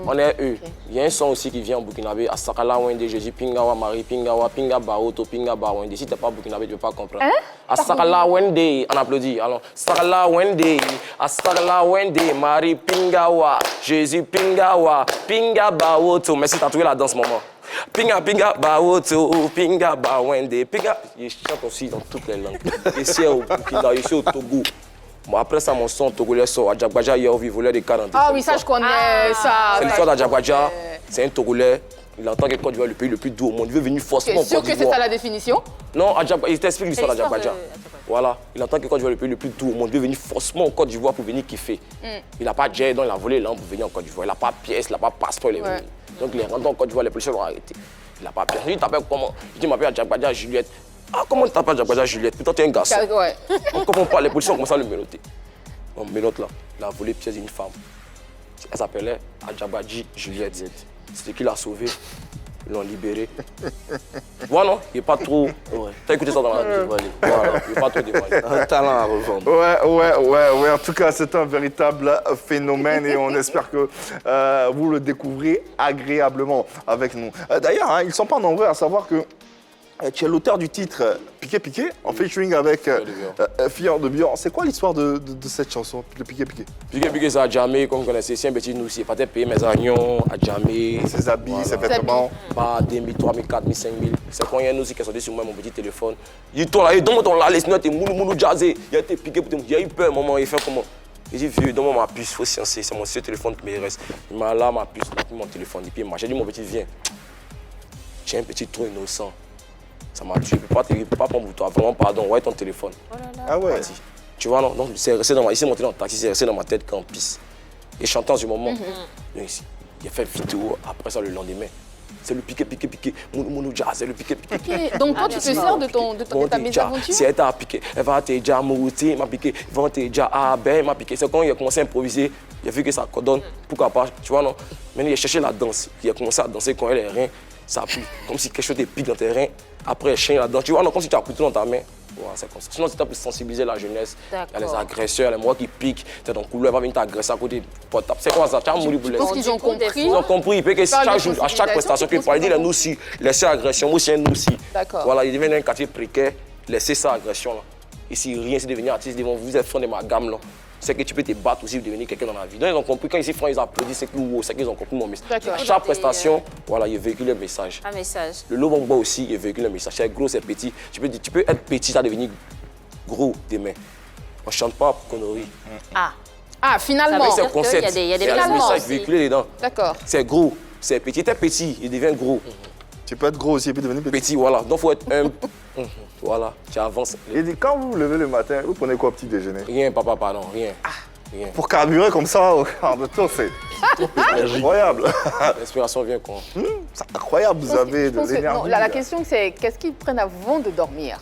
On est eux. Il y a un son aussi qui vient en burkinabé. Asakala Wende, Jésus, Pingawa, Marie, Pingawa, Pinga Baoto, Pinga Bawende. Si tu n'es pas burkinabé, tu ne peux pas comprendre. Asakala Wende, on applaudit. Alors, Asakala Wende, Asakala Wende, Marie, Pingawa, Jésus, Pingawa, Pinga Baoto. Merci, tu as trouvé la danse, maman. Pinga, pinga, baoto, pinga, bawende, pinga. Je chante aussi dans toutes les langues. Ici au Burkina, ici au Togo. Bon, après ça, mon son togolais sort. Adjabadja, hier, il volait des 40. Ah oui, ça je connais, ça. C'est l'histoire d'Adjabadja. C'est un Togolais. Il entend que Côte d'Ivoire est le pays le plus doux au monde. Il veut venir forcément T'es au sûr Côte que c'est d'Ivoire. ça la définition? Non, il t'explique l'histoire C'est l'histoire d'Adjabadja. de- Voilà, il entend que Côte d'Ivoire est le pays le plus doux au monde. Il veut venir forcément au Côte d'Ivoire pour venir kiffer. Il n'a pas de jet, donc il a volé l'âme pour venir en Côte d'Ivoire. Il n'a pas de pièce, il n'a pas de passeport, il est venu. Donc il est rentré en Côte d'Ivoire, les policiers l'ont arrêté. Il n'a pas de pièce. Il t'appelle comment? Il dit, je m'appelle Adjabadja Juliette. Ah, comment tu t'appelles Adjabadja Juliette? Putain, tu es un garçon. Ouais. On ne comprend pas, les policiers ont commencé à le méloter. On mélote là, il a volé la pièce d'une femme. Elle s'appelait Adjabadji Juliette. C'était qui l'a sauvé. Ils l'ont libéré. Voilà, non, il n'est pas trop. Ouais. T'as écouté ça dans la radio? Voilà, il n'est pas trop dévoilé. Un talent à revendre. Ouais. En tout cas, c'est un véritable phénomène et on espère que vous le découvrez agréablement avec nous. D'ailleurs, hein, ils ne sont pas nombreux à savoir que tu es l'auteur du titre Piqué Piqué, en featuring avec Fier de Bior. C'est quoi l'histoire de cette chanson, de Piqué Piqué? Piqué Piqué, c'est à jamais, comme vous connaissez, c'est un petit nous, c'est pas de payer mes agnons, à jamais. Ses habits, Voilà. ses vêtements. Pas 2000, 3000, 4000, 5000. C'est quand il y a un aussi qui est sorti sur moi, mon petit téléphone. Il dit, toi là, donne-moi ton là, laisse-nous, t'es moulou jazzé. Il a été piqué, il a eu peur, maman, il fait comment? Il dit, vieux, donne-moi ma puce, faut sciencer, c'est mon seul téléphone qui me reste. Il m'a là ma puce, il a pris mon téléphone, et puis il m'a dit, mon petit, viens. J'ai un petit trou innocent. Ça m'a tué, je ne peux pas prendre pour toi, vraiment pardon, ouais ton téléphone. Ah ouais. Vas-y. Tu vois, non? Donc, c'est resté dans ma... Il s'est monté dans le taxi, c'est resté dans ma tête quand on pisse. Et chantant ce moment, donc, il a fait vidéo, après ça, le lendemain. C'est le piqué, moulou jazz, c'est le piqué. Ok, donc toi, tu te sers de ta mésaventure? Si elle t'a piqué, elle va te dire Mouti, m'a piqué, ils vont te dire Ben, m'a piqué. C'est quand il a commencé à improviser, il a vu que ça coordonne, pourquoi pas, tu vois, non? Maintenant, il a cherché la danse, il a commencé à danser quand elle est reins, ça appuie, comme si quelque chose te pique dans tes reins. Après, il chien là-dedans, tu vois, non, comme si tu as couteau dans ta main. Voilà, c'est comme ça. Sinon, c'était pour sensibiliser la jeunesse. Il y a les agresseurs, les mois qui piquent, tu es dans le couloir, elle va venir t'agresser à côté du portable. C'est quoi ça? Tu as mourir pour les Je pense qu'ils ont compris. Ils ont compris, parce que Parle de chaque jour, à chaque prestation qu'il parle, il dit les nous aussi, laissez agression, moi aussi un nous aussi. D'accord. Voilà, il devient un quartier précaire, laissez ça agression là. Ici, rien, c'est devenir artiste, vous êtes franc de ma gamme là. C'est que tu peux te battre aussi pour devenir quelqu'un dans la vie. Donc ils ont compris, quand ils font, ils applaudissent, c'est qu'ils ont compris mon message. D'accord. À chaque prestation, voilà, il véhicule un message. Un message. Le Lobongba aussi, il véhicule un message. C'est gros, c'est petit. Tu peux être petit, ça devenir gros demain. On ne chante pas pour conneries. Ah, Ça finalement. veut C'est dire un concept. qu'il y a des Il y a finalement des messages aussi. véhiculés dedans. D'accord. C'est gros, c'est petit. T'es petit, il devient gros. Tu peux être gros aussi et puis devenir petit. Petit, voilà. Donc, il faut être humble. Voilà, tu avances. Et quand vous vous levez le matin, vous prenez quoi au petit déjeuner? Rien, papa, pardon, rien. Rien. Pour carburer comme ça au quart de tour, c'est incroyable. L'inspiration vient quand? C'est incroyable, vous avez Je de pense que- non, l'énergie. la question, c'est qu'est-ce qu'ils prennent avant de dormir?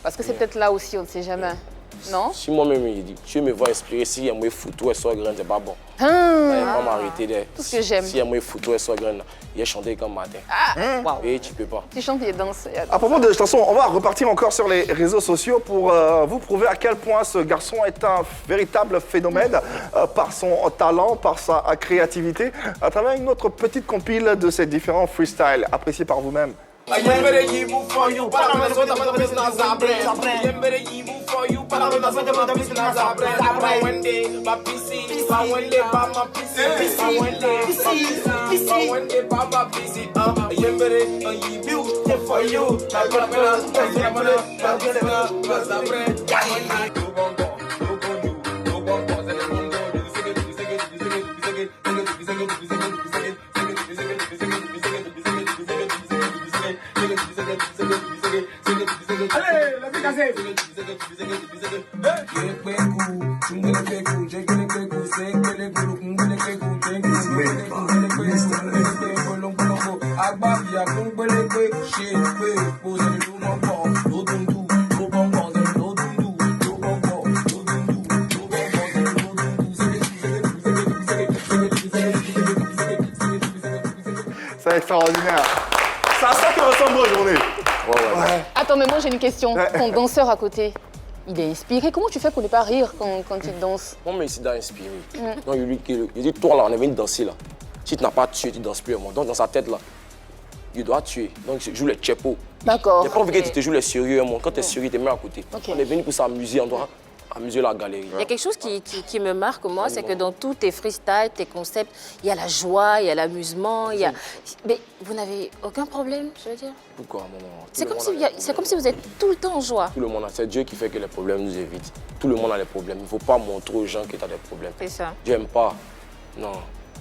Parce que c'est peut-être là aussi, on ne sait jamais. Non? Si moi-même, il dit, tu me vois inspirer, si il y a moi photo, elle soit grande, c'est pas bon. Ah, Il va m'arrêter de. Tout ce que j'aime. Si il y a moi photo, elle soit grande, il a chanté comme matin. Waouh. Et tu peux pas. Tu chantes et danses. À propos de chansons, on va repartir encore sur les réseaux sociaux pour vous prouver à quel point ce garçon est un véritable phénomène par son talent, par sa créativité, à travers une autre petite compile de ses différents freestyles appréciés par vous-même. C'est extraordinaire. C'est à ça que ressemble vos journées. Ouais. Attends, mais moi j'ai une question. Ouais. Ton danseur à côté, il est inspiré. Comment tu fais pour ne pas rire quand il danse? Moi, mais il d'inspirer. Donc, il dit, toi là, on est venu danser là. Si tu n'as pas tué, tu ne danses plus avec moi. Donc, dans sa tête là, il doit tuer. Donc, il joue les tchepos. D'accord. Il n'y a pas envie que tu te joues les sérieux, moi. Quand tu es sérieux, tu es mis à côté. Ok. On est venu pour s'amuser, on doit amuser la galerie. Il y a quelque chose qui me marque, moi, c'est que dans tous tes freestyles, tes concepts, il y a la joie, il y a l'amusement, il y a... Mais vous n'avez aucun problème, je veux dire? Pourquoi, maman? C'est comme si vous êtes tout le temps en joie. Tout le monde a. C'est Dieu qui fait que les problèmes nous évitent. Tout le monde a des problèmes. Il ne faut pas montrer aux gens que tu as des problèmes. C'est ça. Dieu n'aime pas. Non.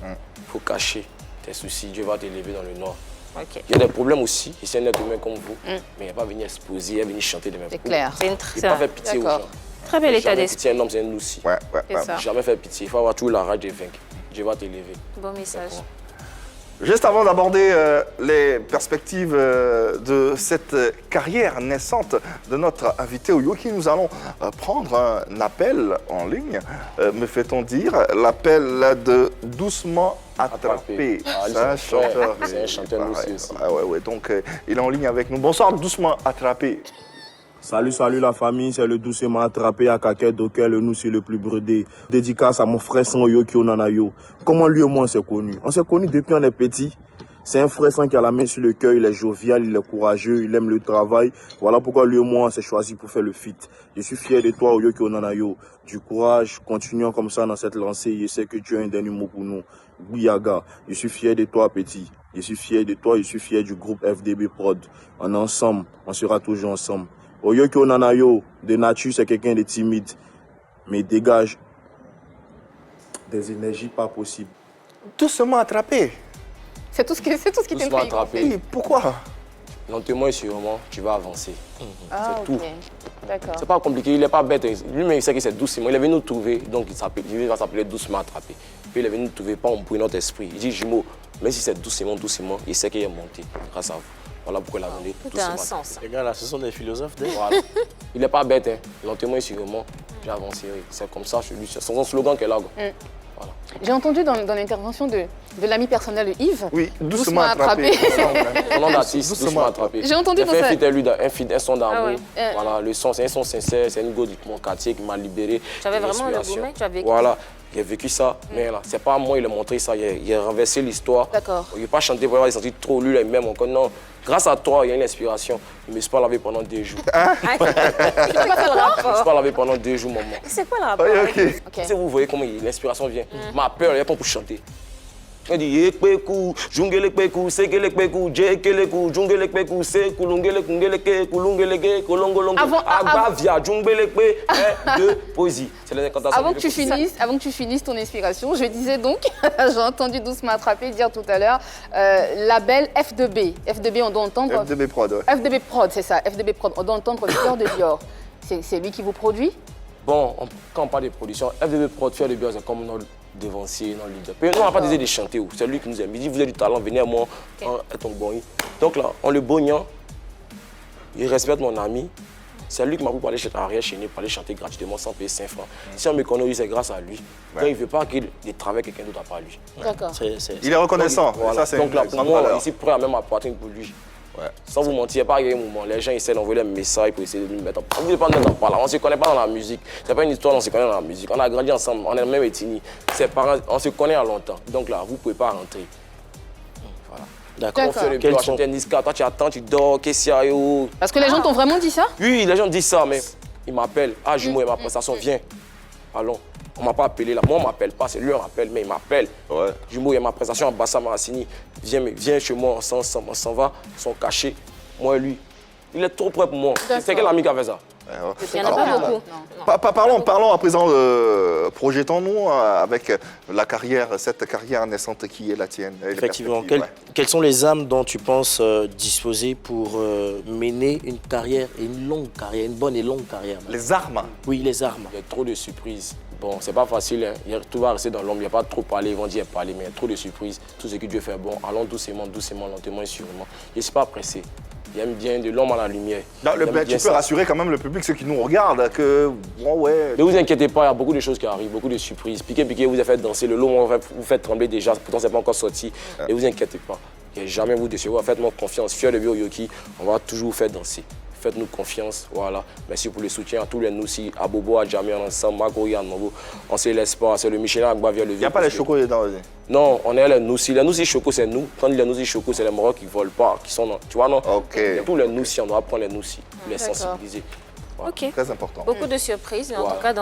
Il faut cacher tes soucis. Dieu va t'élever dans le nord. Ok. Il y a des problèmes aussi. Il c'est un être humain comme vous. Mais il n'est pas venu exposer, il est venu chanter de mes C'est clair. C'est une Il n'a pas fait pitié aux gens. Très bel état Jamais d'esprit. pitié, un homme, c'est un aussi. Ouais. C'est ça. Jamais faire pitié. Il faut avoir toujours la rage de vaincre. Dieu va t'élever. Bon message. Juste avant d'aborder les perspectives de cette carrière naissante de notre invité Oyoki, nous allons prendre un appel en ligne. Me fait-on dire l'appel de Doucement Attrapé. Ah, C'est un chanteur. C'est un chanteur aussi. Ouais. Donc, il est en ligne avec nous. Bonsoir, Doucement Attrapé. Salut la famille, c'est le Doucement Attrapé à Kaket, auquel nous c'est le plus brodé. Dédicace à mon frère San Oyoki Onanayo. Comment lui et moi on s'est connus? On s'est connus depuis on est petit. C'est un frère San qui a la main sur le cœur, il est jovial, il est courageux, il aime le travail. Voilà pourquoi lui et moi on s'est choisi pour faire le feat. Je suis fier de toi Oyoki Onanayo. Du courage, continuons comme ça dans cette lancée. Je sais que Dieu a un dernier mot pour nous. Bouyaga, je suis fier de toi petit. Je suis fier de toi, je suis fier du groupe FDB Prod. On est ensemble, on sera toujours ensemble. Oyoki Onanayo, de nature, c'est quelqu'un de timide, mais il dégage des énergies pas possibles. Doucement Attrapé. C'est tout ce qui Doucement t'intrigue. attrapé. Et pourquoi? Lentement et sûrement, tu vas avancer. Ah, C'est ok. tout. D'accord. C'est pas compliqué, il n'est pas bête. Lui-même, il sait que c'est doucement. Il est venu nous trouver, donc il va s'appeler Doucement Attrapé. Puis il est venu nous trouver, pas pour notre esprit. Il dit, jumeau, même si c'est doucement, il sait qu'il est monté grâce à vous. Voilà pourquoi il a donné Tout a Doucement un Attrapé. sens. Les gars, là, ce sont des philosophes. Voilà. Il n'est pas bête, hein. Lentement et sûrement, j'ai avancé. C'est comme ça, c'est son slogan qu'elle a. Voilà. J'ai entendu dans l'intervention de l'ami personnel de Yves. Oui, Doucement Doucement Attrapé. Son nom d'artiste, Doucement Doucement Attrapé. J'ai entendu J'ai dans fait ça. un feat avec lui, un son d'amour. Ah ouais. Voilà, le son, c'est un son sincère, c'est une go de mon quartier qui m'a libéré. Tu avais de vraiment le l'inspiration. gourmet, tu as vécu. Voilà, j'ai vécu ça, mais là, c'est pas moi, il a montré ça, il a renversé l'histoire. D'accord. Il n'a pas chanté pour avoir senti trop lui, même encore. Non, grâce à toi, il y a une inspiration. Je ne me suis pas lavé pendant 2 jours. Je ne me suis pas lavé pendant 2 jours, maman. C'est quoi le rapport Oui, avec- ok. Ok. Si vous voyez comment l'inspiration vient, ma peur, il n'y a pas pour chanter. Il dit ekpeku, jungelekpeku, segelekpeku, jekeleku, jungelekpeku, sekulungelekungeleku, kulungeleke, kolongolongo, Avant- agbavia, jungelekpe, de poésie. C'est les incantations. Avant que tu finisses ton inspiration, je disais donc, j'ai entendu Doucement Attrapé dire tout à l'heure, label F2B. F2B, on doit entendre... FDB Prod, ouais. FDB Prod, c'est ça, FDB Prod. On doit entendre Fior de Dior. C'est lui qui vous produit? Bon, quand on parle de production, FDB Prod, faire des biens, c'est comme notre devancier, notre leader. Puis nous, on n'a pas décidé de chanter. C'est lui qui nous aime. Il dit, vous avez du talent, venez à moi, être un bon. Donc là, on le bognant, il respecte mon ami. C'est lui qui m'a pour aller chez Arrière chez nous, pour aller chanter gratuitement sans payer 5 francs. Si on me connaît, c'est grâce à lui. Donc il ne veut pas qu'il travaille quelqu'un d'autre à part lui. D'accord. Il est reconnaissant. Voilà. Ça, c'est Donc une là, pour grande moi, valeur. ici, prêt à même ma poitrine pour lui. Ouais. Sans vous mentir, il n'y a pas un moment. Les gens essaient d'envoyer un message pour essayer de nous mettre en... On ne pas nous en parler. On ne se connaît pas dans la musique. Ce n'est pas une histoire, on se connaît dans la musique. On a grandi ensemble, on est le même ethnie. Ses parents, on se connaît à longtemps. Donc là, vous ne pouvez pas rentrer. Voilà. D'accord. On fait le Quels bureau, sont- chanter Niska, toi tu attends, tu dors, qu'est-ce qu'il y a, yo. Parce que les gens t'ont vraiment dit ça? Oui, les gens disent ça, mais ils m'appellent. Ah, jumeau, il y a ma prestation, viens. Allons. On ne m'a pas appelé là. Moi, on ne m'appelle pas, c'est lui qui m'appelle, mais il m'appelle. Ouais. Jumeau, il y a ma prestation à Bassa Marassini. Viens chez moi, on s'en va, ils sont cachés. Moi et lui. Il est trop près pour moi. C'est quel ami qui a fait ça? Il n'y en a pas beaucoup. Parlons à présent, projetons-nous avec la carrière, cette carrière naissante qui est la tienne. Et les Effectivement. perspectives, ouais. Quelles sont les âmes dont tu penses disposer pour mener une carrière, une longue carrière, une bonne et longue carrière? Les armes. Oui, les armes. Il y a trop de surprises. Bon, c'est pas facile, hein. Tout va rester dans l'ombre. Il n'y a pas trop parler, ils vont dire parler, mais il y a trop de surprises. Tout ce que Dieu fait, bon, allons doucement, doucement, lentement et sûrement. Je ne suis pas pressé. J'aime bien de l'homme à la lumière. Non, tu peux rassurer quand même le public, ceux qui nous regardent, que ouais. Ne vous inquiétez pas, il y a beaucoup de choses qui arrivent, beaucoup de surprises. Piqué, vous a fait danser, le lot vous fait trembler déjà, pourtant c'est pas encore sorti. Ne vous inquiétez pas, il n'y a jamais vous décevoir. Faites-moi confiance, fier de Bioyoki, on va toujours vous faire danser. Faites-nous confiance, voilà. Merci pour le soutien à tous les Noussi, à Bobo, à Jamie, ensemble, Marco, Yann, Mabo. On sait l'espoir, c'est le Michelin Agba via le. Il n'y a pas les chocos dedans. Non, on est les Noussi. Les Noussi Choco, c'est nous. Quand les Noussi Choco, c'est les Marocs qui ne volent pas, qui sont. Tu vois, non? Ok. Tous les Noussi, on doit prendre les Noussi, les sensibiliser. Voilà. Ok. Très important. Beaucoup de surprises, mais en Voilà. tout cas,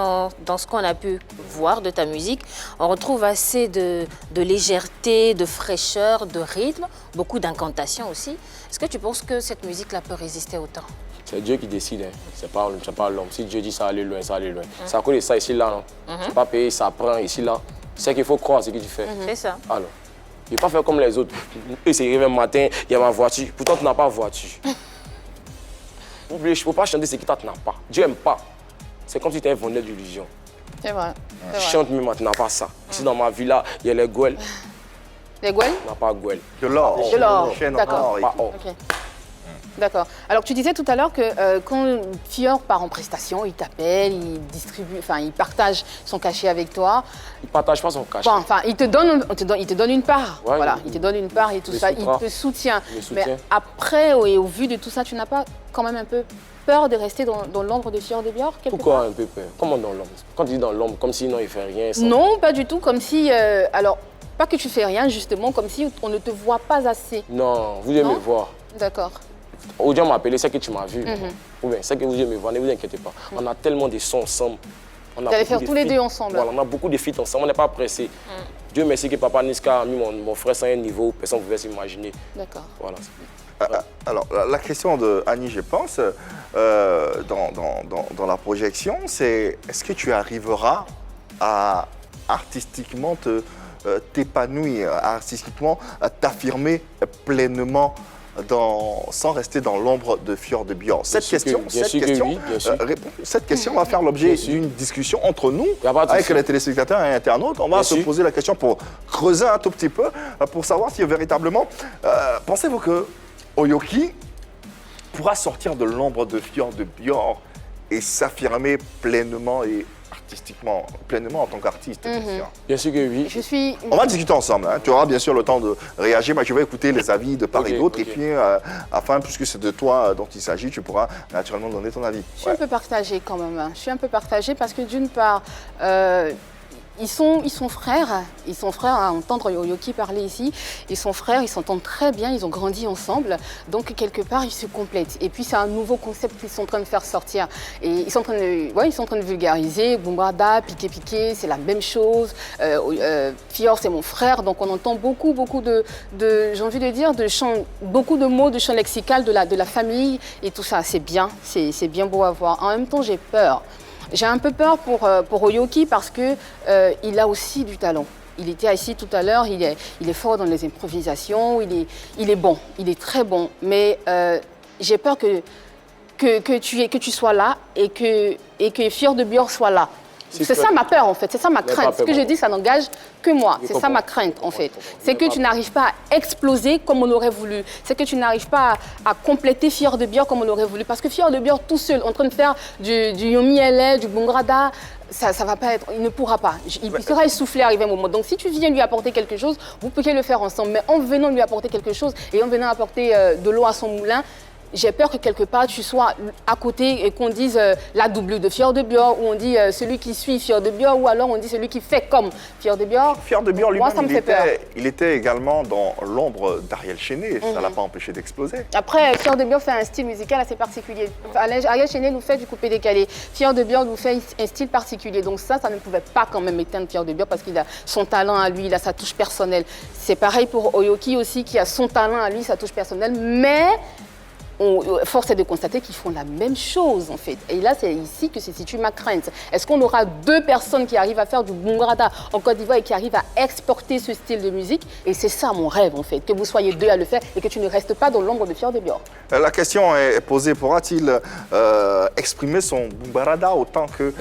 dans ce qu'on a pu voir de ta musique, on retrouve assez de légèreté, de fraîcheur, de rythme, beaucoup d'incantations aussi. Est-ce que tu penses que cette musique-là peut résister au temps? C'est Dieu qui décide, hein. C'est pas l'homme. Si Dieu dit ça aller loin, ça aller loin. C'est à cause de ça ici, là, non? C'est pas payé, ça prend ici, là. C'est qu'il faut croire ce que tu fais. C'est ça. Alors, il ne faut pas faire comme les autres. Eux, c'est arrivé un matin, il y a ma voiture. Pourtant, tu n'as pas de voiture. Oubliez, je ne peux pas chanter ce que tu n'as pas. Dieu n'aime pas. C'est comme si tu es un vendeur d'illusions. C'est vrai. C'est vrai. Chante, mais tu n'as pas ça. Ici, dans ma ville, là, il y a les gouelles. Les Gouel? On n'a pas de gouelles. De l'or. De l'or, Chaîne en d'accord. or et Pas tout. or. Ok. D'accord. Alors tu disais tout à l'heure que quand Fior part en prestation, il t'appelle, il distribue, enfin il partage son cachet avec toi. Il ne partage pas son cachet. Bon, enfin il te donne une part. Ouais, voilà, il- il te donne une part et tout le ça. soutien. Il te soutient. Le soutien. Mais après, et au vu de tout ça, tu n'as pas quand même un peu peur de rester dans l'ombre de Fior de Bior quelque Pourquoi part? un peu peur? Comment dans l'ombre? Quand tu dis dans l'ombre, comme si non, il ne fait rien. sans- Non, pas du tout. Comme si, alors pas que tu fais rien justement, comme si on ne te voit pas assez. Non, vous devez Non? me voir. D'accord. Audion m'a appelé, c'est que tu m'as vu. Ou bien, c'est que vous devez me voir, ne vous inquiétez pas. On a tellement de sons ensemble. On a Vous allez beaucoup faire de tous les feats. deux ensemble. Voilà, on a beaucoup de feats ensemble, on n'est pas pressé. Dieu merci que Papa Niska a mis mon frère sur un niveau, personne ne pouvait s'imaginer. D'accord. Voilà. Alors, la question de Annie, je pense, dans la projection, c'est est-ce que tu arriveras à artistiquement t'épanouir, artistiquement à t'affirmer pleinement sans rester dans l'ombre de Fior de Bior? Cette sûr que- question, bien sûr que oui, bien sûr. cette question va faire l'objet Bien sûr. d'une discussion entre nous, Y a pas de avec souci. les téléspectateurs et internautes. On va Bien se sûr. poser la question pour creuser un tout petit peu, pour savoir si véritablement, pensez-vous que Oyoki pourra sortir de l'ombre de Fior de Bior et s'affirmer pleinement et artistiquement, pleinement en tant qu'artiste, bien sûr. Bien sûr que oui. Je suis. On va discuter ensemble. Hein. Tu auras bien sûr le temps de réagir, mais je vais écouter les avis de part et Ok, d'autre. ok. Et puis, afin, puisque c'est de toi dont il s'agit, tu pourras naturellement donner ton avis. Je suis un peu partagée quand même. Hein. Je suis un peu partagée parce que d'une part, ils sont frères. Ils sont frères, à entendre Oyoki parler ici. Ils sont frères, ils s'entendent très bien, ils ont grandi ensemble. Donc quelque part, ils se complètent. Et puis c'est un nouveau concept qu'ils sont en train de faire sortir. Et ils sont en train de vulgariser. Bumbrada, Piqué, c'est la même chose. Fior, c'est mon frère. Donc on entend beaucoup de j'ai envie de dire, de chants, beaucoup de mots de chants lexical de la famille et tout ça. C'est bien, c'est bien beau à voir. En même temps, j'ai peur. J'ai un peu peur pour Oyoki parce que il a aussi du talent. Il était ici tout à l'heure, il est fort dans les improvisations, il est bon, il est très bon. Mais j'ai peur que tu sois là et que Fior de Bior soit là. Si C'est tu ça as- ma peur en fait, c'est ça ma N'aie pas crainte. Ce peur, que je maman. dis, ça n'engage que moi. Je C'est ça comprends. ma crainte en fait. Je comprends. C'est N'aie que pas tu peur. n'arrives pas à exploser comme on aurait voulu. C'est que tu n'arrives pas à compléter Fior de Bior comme on aurait voulu. Parce que Fior de Bior tout seul, en train de faire du Yomi LL, du Bungrada, ça va pas être, il ne pourra pas. Il sera essoufflé arrivé un moment. Donc si tu viens lui apporter quelque chose, vous pouvez le faire ensemble. Mais en venant lui apporter quelque chose et en venant apporter de l'eau à son moulin, j'ai peur que quelque part tu sois à côté et qu'on dise la double de Fior de Bior, ou on dit celui qui suit Fior de Bior, ou alors on dit celui qui fait comme Fior de Bior. Fior de Bior Moi, ça me lui-même, fait peur. il était également dans l'ombre d'Ariel Chenet. Ça ne l'a pas empêché d'exploser. Après, Fior de Bior fait un style musical assez particulier. Ariel Chenet nous fait du coupé-décalé. Fior de Bior nous fait un style particulier. Donc ça ne pouvait pas quand même éteindre Fior de Bior parce qu'il a son talent à lui, il a sa touche personnelle. C'est pareil pour Oyoki aussi qui a son talent à lui, sa touche personnelle. Mais force est de constater qu'ils font la même chose, en fait. Et là, c'est ici que se situe ma crainte. Est-ce qu'on aura deux personnes qui arrivent à faire du Bungarada en Côte d'Ivoire et qui arrivent à exporter ce style de musique? Et c'est ça mon rêve, en fait, que vous soyez deux à le faire et que tu ne restes pas dans l'ombre de Fior de Bior. La question est posée, pourra-t-il exprimer son Bungarada autant que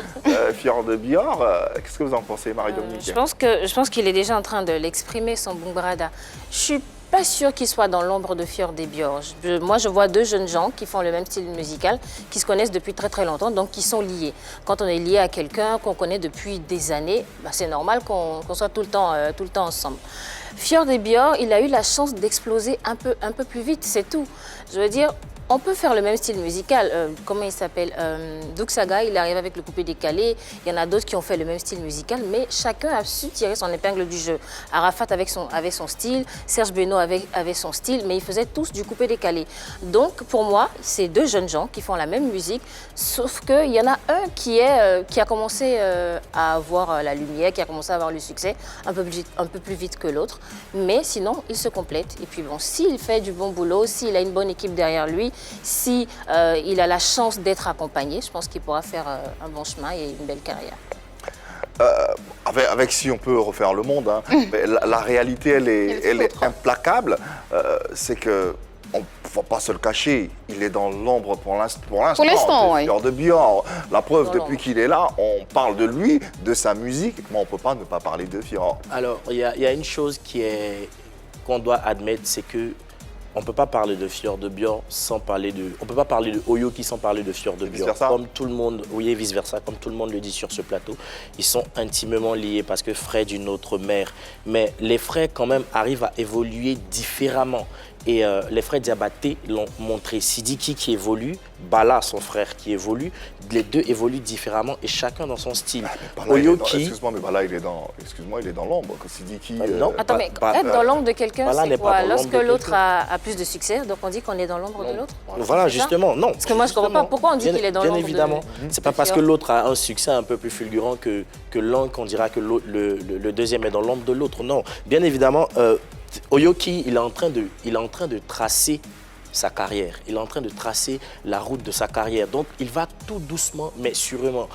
Fior de Bior? Qu'est-ce que vous en pensez, Marie-Dominique? Je pense qu'il est déjà en train de l'exprimer, son Bungarada. Je suis pas sûre qu'il soit dans l'ombre de Fior de Bior. Moi, je vois deux jeunes gens qui font le même style musical, qui se connaissent depuis très très longtemps, donc qui sont liés. Quand on est lié à quelqu'un qu'on connaît depuis des années, bah, c'est normal qu'on soit tout le temps ensemble. Fior de Bior, il a eu la chance d'exploser un peu plus vite, c'est tout. Je veux dire, on peut faire le même style musical. Comment il s'appelle Doug Saga, il arrive avec le coupé décalé. Il y en a d'autres qui ont fait le même style musical, mais chacun a su tirer son épingle du jeu. Arafat avec son style, Serge Beno avait son style, mais ils faisaient tous du coupé décalé. Donc, pour moi, c'est deux jeunes gens qui font la même musique, sauf qu'il y en a un qui a commencé à avoir la lumière, qui a commencé à avoir le succès un peu plus vite que l'autre. Mais sinon, ils se complètent. Et puis bon, s'il fait du bon boulot, s'il a une bonne équipe derrière lui, si il a la chance d'être accompagné, je pense qu'il pourra faire un bon chemin et une belle carrière. Avec si on peut refaire le monde, hein, mais la réalité, elle est implacable. C'est que on ne va pas se le cacher, il est dans l'ombre pour l'instant, oui. Fior de Bior. La preuve, depuis qu'il est là, on parle de lui, de sa musique, mais on ne peut pas ne pas parler de Fior. Alors, il y a une chose qu'on doit admettre, c'est que on ne peut pas parler de Fior de Bior sans parler de... On ne peut pas parler de Oyoki sans parler de Fior de Bior. Comme tout le monde, oui, et vice-versa, comme tout le monde le dit sur ce plateau, ils sont intimement liés parce que frères d'une autre mère. Mais les frères, quand même, arrivent à évoluer différemment. Et les frères Diabaté l'ont montré. Sidiki qui évolue, Bala, son frère, qui évolue. Les deux évoluent différemment et chacun dans son style. Oyoki... Excuse-moi, mais Bala, il est dans l'ombre. Sidiki... non, attends, mais être dans l'ombre de quelqu'un, c'est quoi? Lorsque l'autre a plus de succès, donc on dit qu'on est dans l'ombre de l'autre? Voilà, justement, non. Parce que moi, je ne comprends pas. Pourquoi on dit qu'il est dans l'ombre? Bien évidemment. C'est pas parce que l'autre a un succès un peu plus fulgurant que l'un qu'on dira que le deuxième est dans l'ombre de l'autre. Non. Bien évidemment... Oyoki, il est en train de tracer sa carrière. Il est en train de tracer la route de sa carrière. Donc, il va tout doucement, mais sûrement.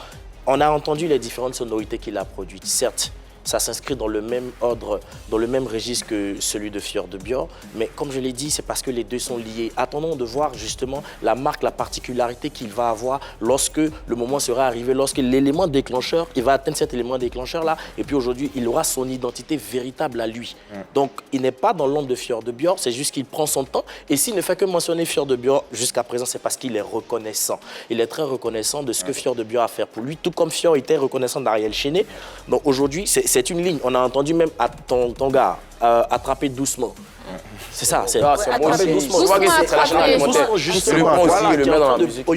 On a entendu les différentes sonorités qu'il a produites. Certes, ça s'inscrit dans le même ordre, dans le même registre que celui de Fior de Bior. Mais comme je l'ai dit, c'est parce que les deux sont liés. Attendons de voir justement la marque, la particularité qu'il va avoir lorsque le moment sera arrivé, lorsque l'élément déclencheur, il va atteindre cet élément déclencheur-là. Et puis aujourd'hui, il aura son identité véritable à lui. Donc, il n'est pas dans l'ombre de Fior de Bior, c'est juste qu'il prend son temps. Et s'il ne fait que mentionner Fior de Bior jusqu'à présent, c'est parce qu'il est reconnaissant. Il est très reconnaissant de ce que Fior de Bior a fait pour lui, tout comme Fior était reconnaissant d'Ariel Chené. Donc aujourd'hui, c'est une ligne. On a entendu même à ton gars attraper doucement. C'est ça, c'est attraper doucement.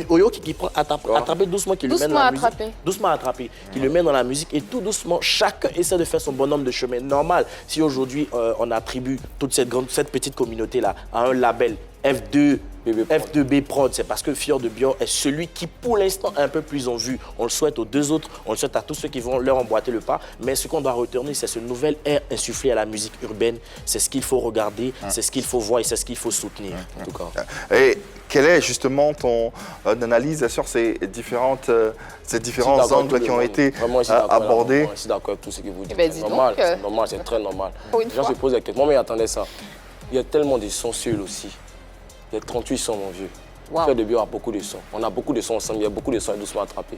Oyoki qui prend attraper doucement, qui le met dans la musique. Doucement attraper, qui le met dans la musique et tout doucement, chacun essaie de faire son bonhomme de chemin. Normal, si aujourd'hui on attribue toute cette petite communauté-là à un label F2B Prod, c'est parce que Fior de Bior est celui qui, pour l'instant, est un peu plus en vue. On le souhaite aux deux autres, on le souhaite à tous ceux qui vont leur emboîter le pas. Mais ce qu'on doit retenir, c'est ce nouvel air insufflé à la musique urbaine. C'est ce qu'il faut regarder, c'est ce qu'il faut voir et c'est ce qu'il faut soutenir, en tout cas. Et quelle est justement ton analyse sur ces différents angles qui ont été abordés? Je suis d'accord avec tout ce que vous dites. C'est normal, c'est très normal. Les gens se posent la question. Moi, mais attendez ça. Il y a tellement de sons seuls aussi. Il y a 38 sons, mon vieux. Wow. Fior de Bior a beaucoup de sons. On a beaucoup de sons ensemble, il y a beaucoup de sons doucement attrapés.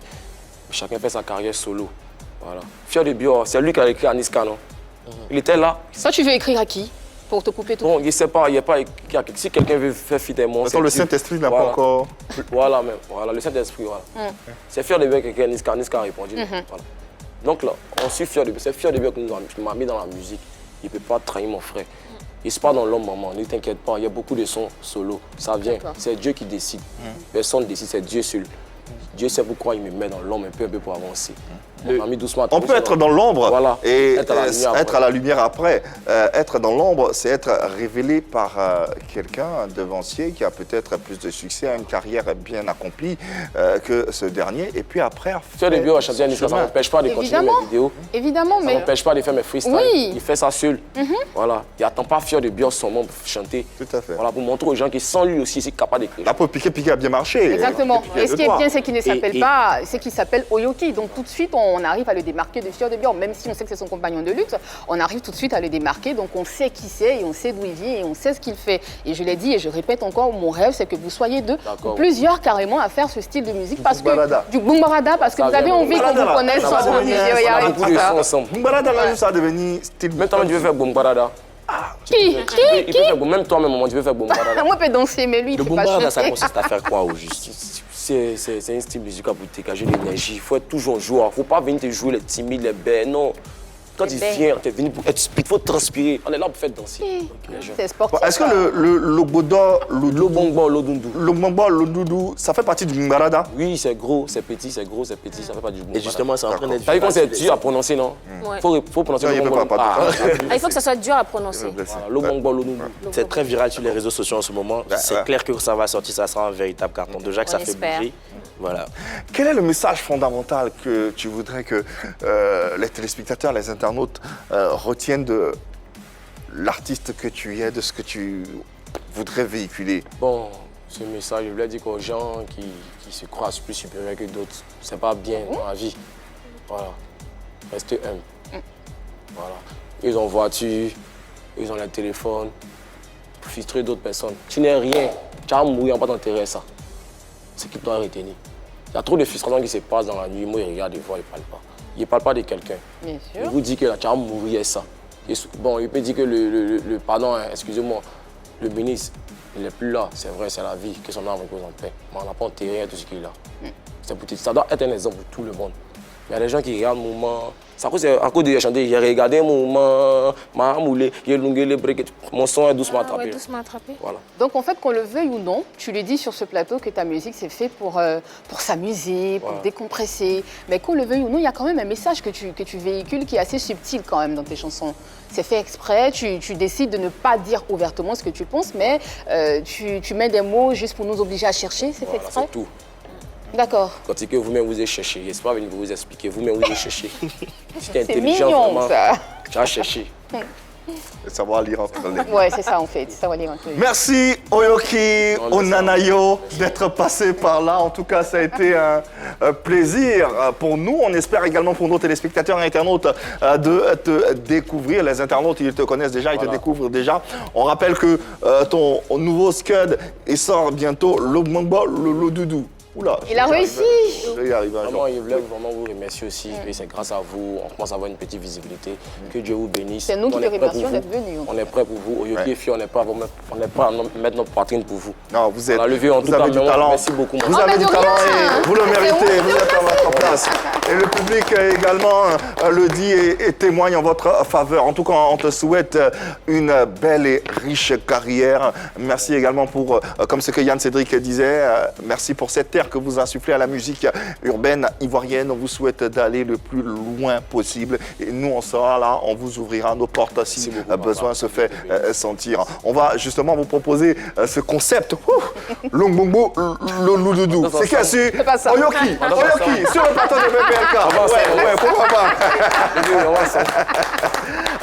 Chacun fait sa carrière solo. Voilà. Fior de Bior, c'est lui qui a écrit Aniska, non? Il était là. Ça, tu veux écrire à qui? Pour te couper tout? Bon, je ne sais pas, il n'y a pas... Si quelqu'un veut faire fit avec moi... Le Saint-Esprit n'a pas encore... Voilà, même. Voilà, le Saint-Esprit, voilà. C'est Fior de Bior qui a écrit Aniska. Aniska a répondu. Voilà. Donc là, on suit Fior de Bior. C'est Fior de Bior qui m'a mis dans la musique. Il ne peut pas trahir mon frère. Il se passe dans l'homme, maman, ne t'inquiète pas, il y a beaucoup de sons solo, ça vient, c'est Dieu qui décide. Personne ne décide, c'est Dieu seul. Dieu sait pourquoi il me met dans l'ombre un peu pour avancer. On a mis doucement. On peut être dans l'ombre Voilà. et Être à la lumière après. Être dans l'ombre, c'est être révélé par quelqu'un, un devancier qui a peut-être plus de succès, une carrière bien accomplie que ce dernier. Et puis après, Faire des vidéos à chanter, ça ne m'empêche pas de continuer mes vidéos. Évidemment, Ça mais... ne m'empêche pas de faire mes freestyles. Oui. Il fait ça seul. Voilà. Il n'attend pas Fior de Bios son nom pour chanter. Tout à fait. Voilà, pour montrer aux gens qu'il sans lui aussi, c'est capable d'écrire. La peau piqué a bien marché. Exactement. Piqué Et ce de qui est toi. bien, c'est qu'il ne s'appelle pas, c'est qu'il s'appelle Oyoki. Donc tout de suite, on arrive à le démarquer de Fior de Bior, même si on sait que c'est son compagnon de lutte, on arrive tout de suite à le démarquer. Donc on sait qui c'est et on sait d'où il vient et on sait ce qu'il fait. Et je l'ai dit et je répète encore, mon rêve, c'est que vous soyez deux ou plusieurs carrément à faire ce style de musique parce que du Bumbarada, parce que vous avez envie qu'on vous connaisse sur la musique. On a beaucoup de sons ensemble. Bumbarada, là, ça a devenu style. Même toi, tu veux faire Bumbarada. Qui Même toi, même moment, tu veux faire Bumbarada. Moi, je peux danser, mais lui, il Le ne fait pas bombard, ça chanter. consiste à faire quoi au juste? C'est un style musical pour dégager l'énergie. Il faut être toujours joueur. Il ne faut pas venir te jouer les timides, les bêtes. Non. Quand il vient, tu es venu pour être speed. Il faut transpirer. On est là pour faire danser. C'est sportif. Est-ce que le Bodo, Le bonbon, le dundou. le Mombo, le Doudou, ça fait partie du Bumbarada? Oui, c'est gros, c'est petit, c'est gros, c'est petit. Ça fait pas du bon. Et justement, c'est en train d'être... T'as vu comment c'est dur à prononcer, non? Ouais. Faut prononcer Non, le il peut bonbon. pas, Ah, Il faut que ça soit dur à prononcer. voilà, le bonbon, le dundou. C'est très viral sur les réseaux sociaux en ce moment. C'est clair que ça va sortir, ça sera un véritable carton. Déjà que On ça fait espère. bouger. Voilà. Quel est le message fondamental que tu voudrais que les téléspectateurs, les internautes retiennent de l'artiste que tu es, de ce que tu voudrais véhiculer? Bon, ce message, je voulais dire aux gens qui se croient plus supérieurs que d'autres, c'est pas bien dans la vie. Voilà. Restez humble. Voilà. Ils ont voiture, ils ont les téléphones, pour frustrer d'autres personnes. Tu n'es rien. Tu vas mourir, on va pas t'enterrer ça. C'est ce qui doit retenir. Il y a trop de frustrations qui se passent dans la nuit. Moi, il regarde des fois, il ne parle pas. Il ne parle pas de quelqu'un. Bien Il sûr. vous dit que là, tu vas mourir ça. Et bon, il peut dire que pardon, hein, excusez-moi, le ministre, il n'est plus là. C'est vrai, c'est la vie, que son âme repose en paix. Mais on n'a pas enterré tout ce qu'il a. Ça doit être un exemple pour tout le monde. Il y a des gens qui regardent mon moment. C'est à cause de chanter, j'ai regardé mon moment, m'a moulé, j'ai longué les briquettes. Mon son est doucement attrapé. Ouais, doucement attrapé. Voilà. Donc en fait, qu'on le veuille ou non, tu lui dis sur ce plateau que ta musique c'est fait pour s'amuser, pour décompresser. Mais qu'on le veuille ou non, il y a quand même un message que tu véhicules qui est assez subtil quand même dans tes chansons. C'est fait exprès, tu décides de ne pas dire ouvertement ce que tu penses, mais tu mets des mots juste pour nous obliger à chercher, c'est fait Voilà, exprès. c'est tout. D'accord. Quand c'est que vous-même vous avez cherché, je ne sais pas venir vous expliquer, vous-même vous avez cherché. Si tu es C'est intelligent, mignon vraiment, ça. tu as cherché. Savoir lire entre les lignes. Ouais, c'est ça en fait, ça va lire un peu. Merci Oyoki Onanayo d'être passé par là. En tout cas, ça a été un plaisir pour nous. On espère également pour nos téléspectateurs et internautes de te découvrir. Les internautes, ils te connaissent déjà, ils te découvrent déjà. On rappelle que ton nouveau Scud il sort bientôt, le Mombo, le Doudou. Oula, Il a réussi. Je vais y arriver un jour. Vraiment, je voulais vraiment vous remercier aussi. Et c'est grâce à vous, on commence à avoir une petite visibilité. Que Dieu vous bénisse. C'est nous qui On te est prêts pour remercions vous. d'être venus. On est prêts pour vous. Oyoki et Fio, on est prêts à mettre notre poitrine pour vous. Non, vous êtes, On a levé en tout vous cas, avez du vraiment, talent. merci beaucoup. Vous Oh, avez mais du de talent rien. et vous le C'est méritez. ouf, Vous êtes à votre place. Et le public également le dit et témoigne en votre faveur. En tout cas, on te souhaite une belle et riche carrière. Merci également pour, comme ce que Yann Cédric disait, merci pour cette terre que vous insufflez à la musique urbaine ivoirienne. On vous souhaite d'aller le plus loin possible. Et nous, on sera là, on vous ouvrira nos portes si besoin se fait sentir. On va justement vous proposer ce concept. Le Mbombo, le Loudoudou. C'est qui a su? pas ça. Oyoki, Oyoki, sur le plateau de BPLK. Ouais, pourquoi pas.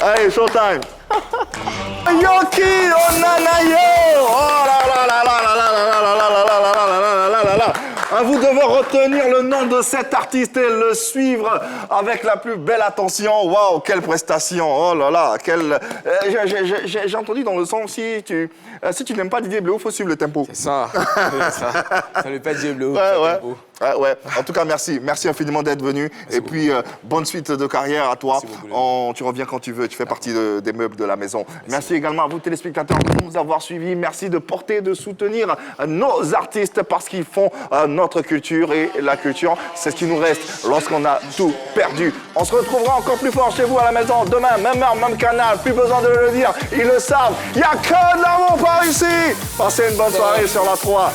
Allez, showtime. Oyoki Onanayo. Oh là là là là là là là là là là là là là là là. Vous devez retenir le nom de cet artiste et le suivre avec la plus belle attention. Waouh, quelle prestation. Oh là là, quelle... J'ai entendu dans le son, si tu n'aimes pas Didier Bléau, il faut suivre le tempo. C'est ça. Ça le fait Dieu bleu. Ouais. En tout cas, merci. Merci infiniment d'être venu. Et puis, bonne suite de carrière à toi. Tu reviens quand tu veux. Tu fais partie des meubles de la maison. Merci également à vous, téléspectateurs, de nous avoir suivis. Merci de porter, de soutenir nos artistes parce qu'ils font notre culture. Et la culture, c'est ce qui nous reste lorsqu'on a tout perdu. On se retrouvera encore plus fort chez vous à la maison demain, même heure, même canal. Plus besoin de le dire. Ils le savent. Il n'y a que de l'amour par ici. Passez une bonne soirée sur la 3.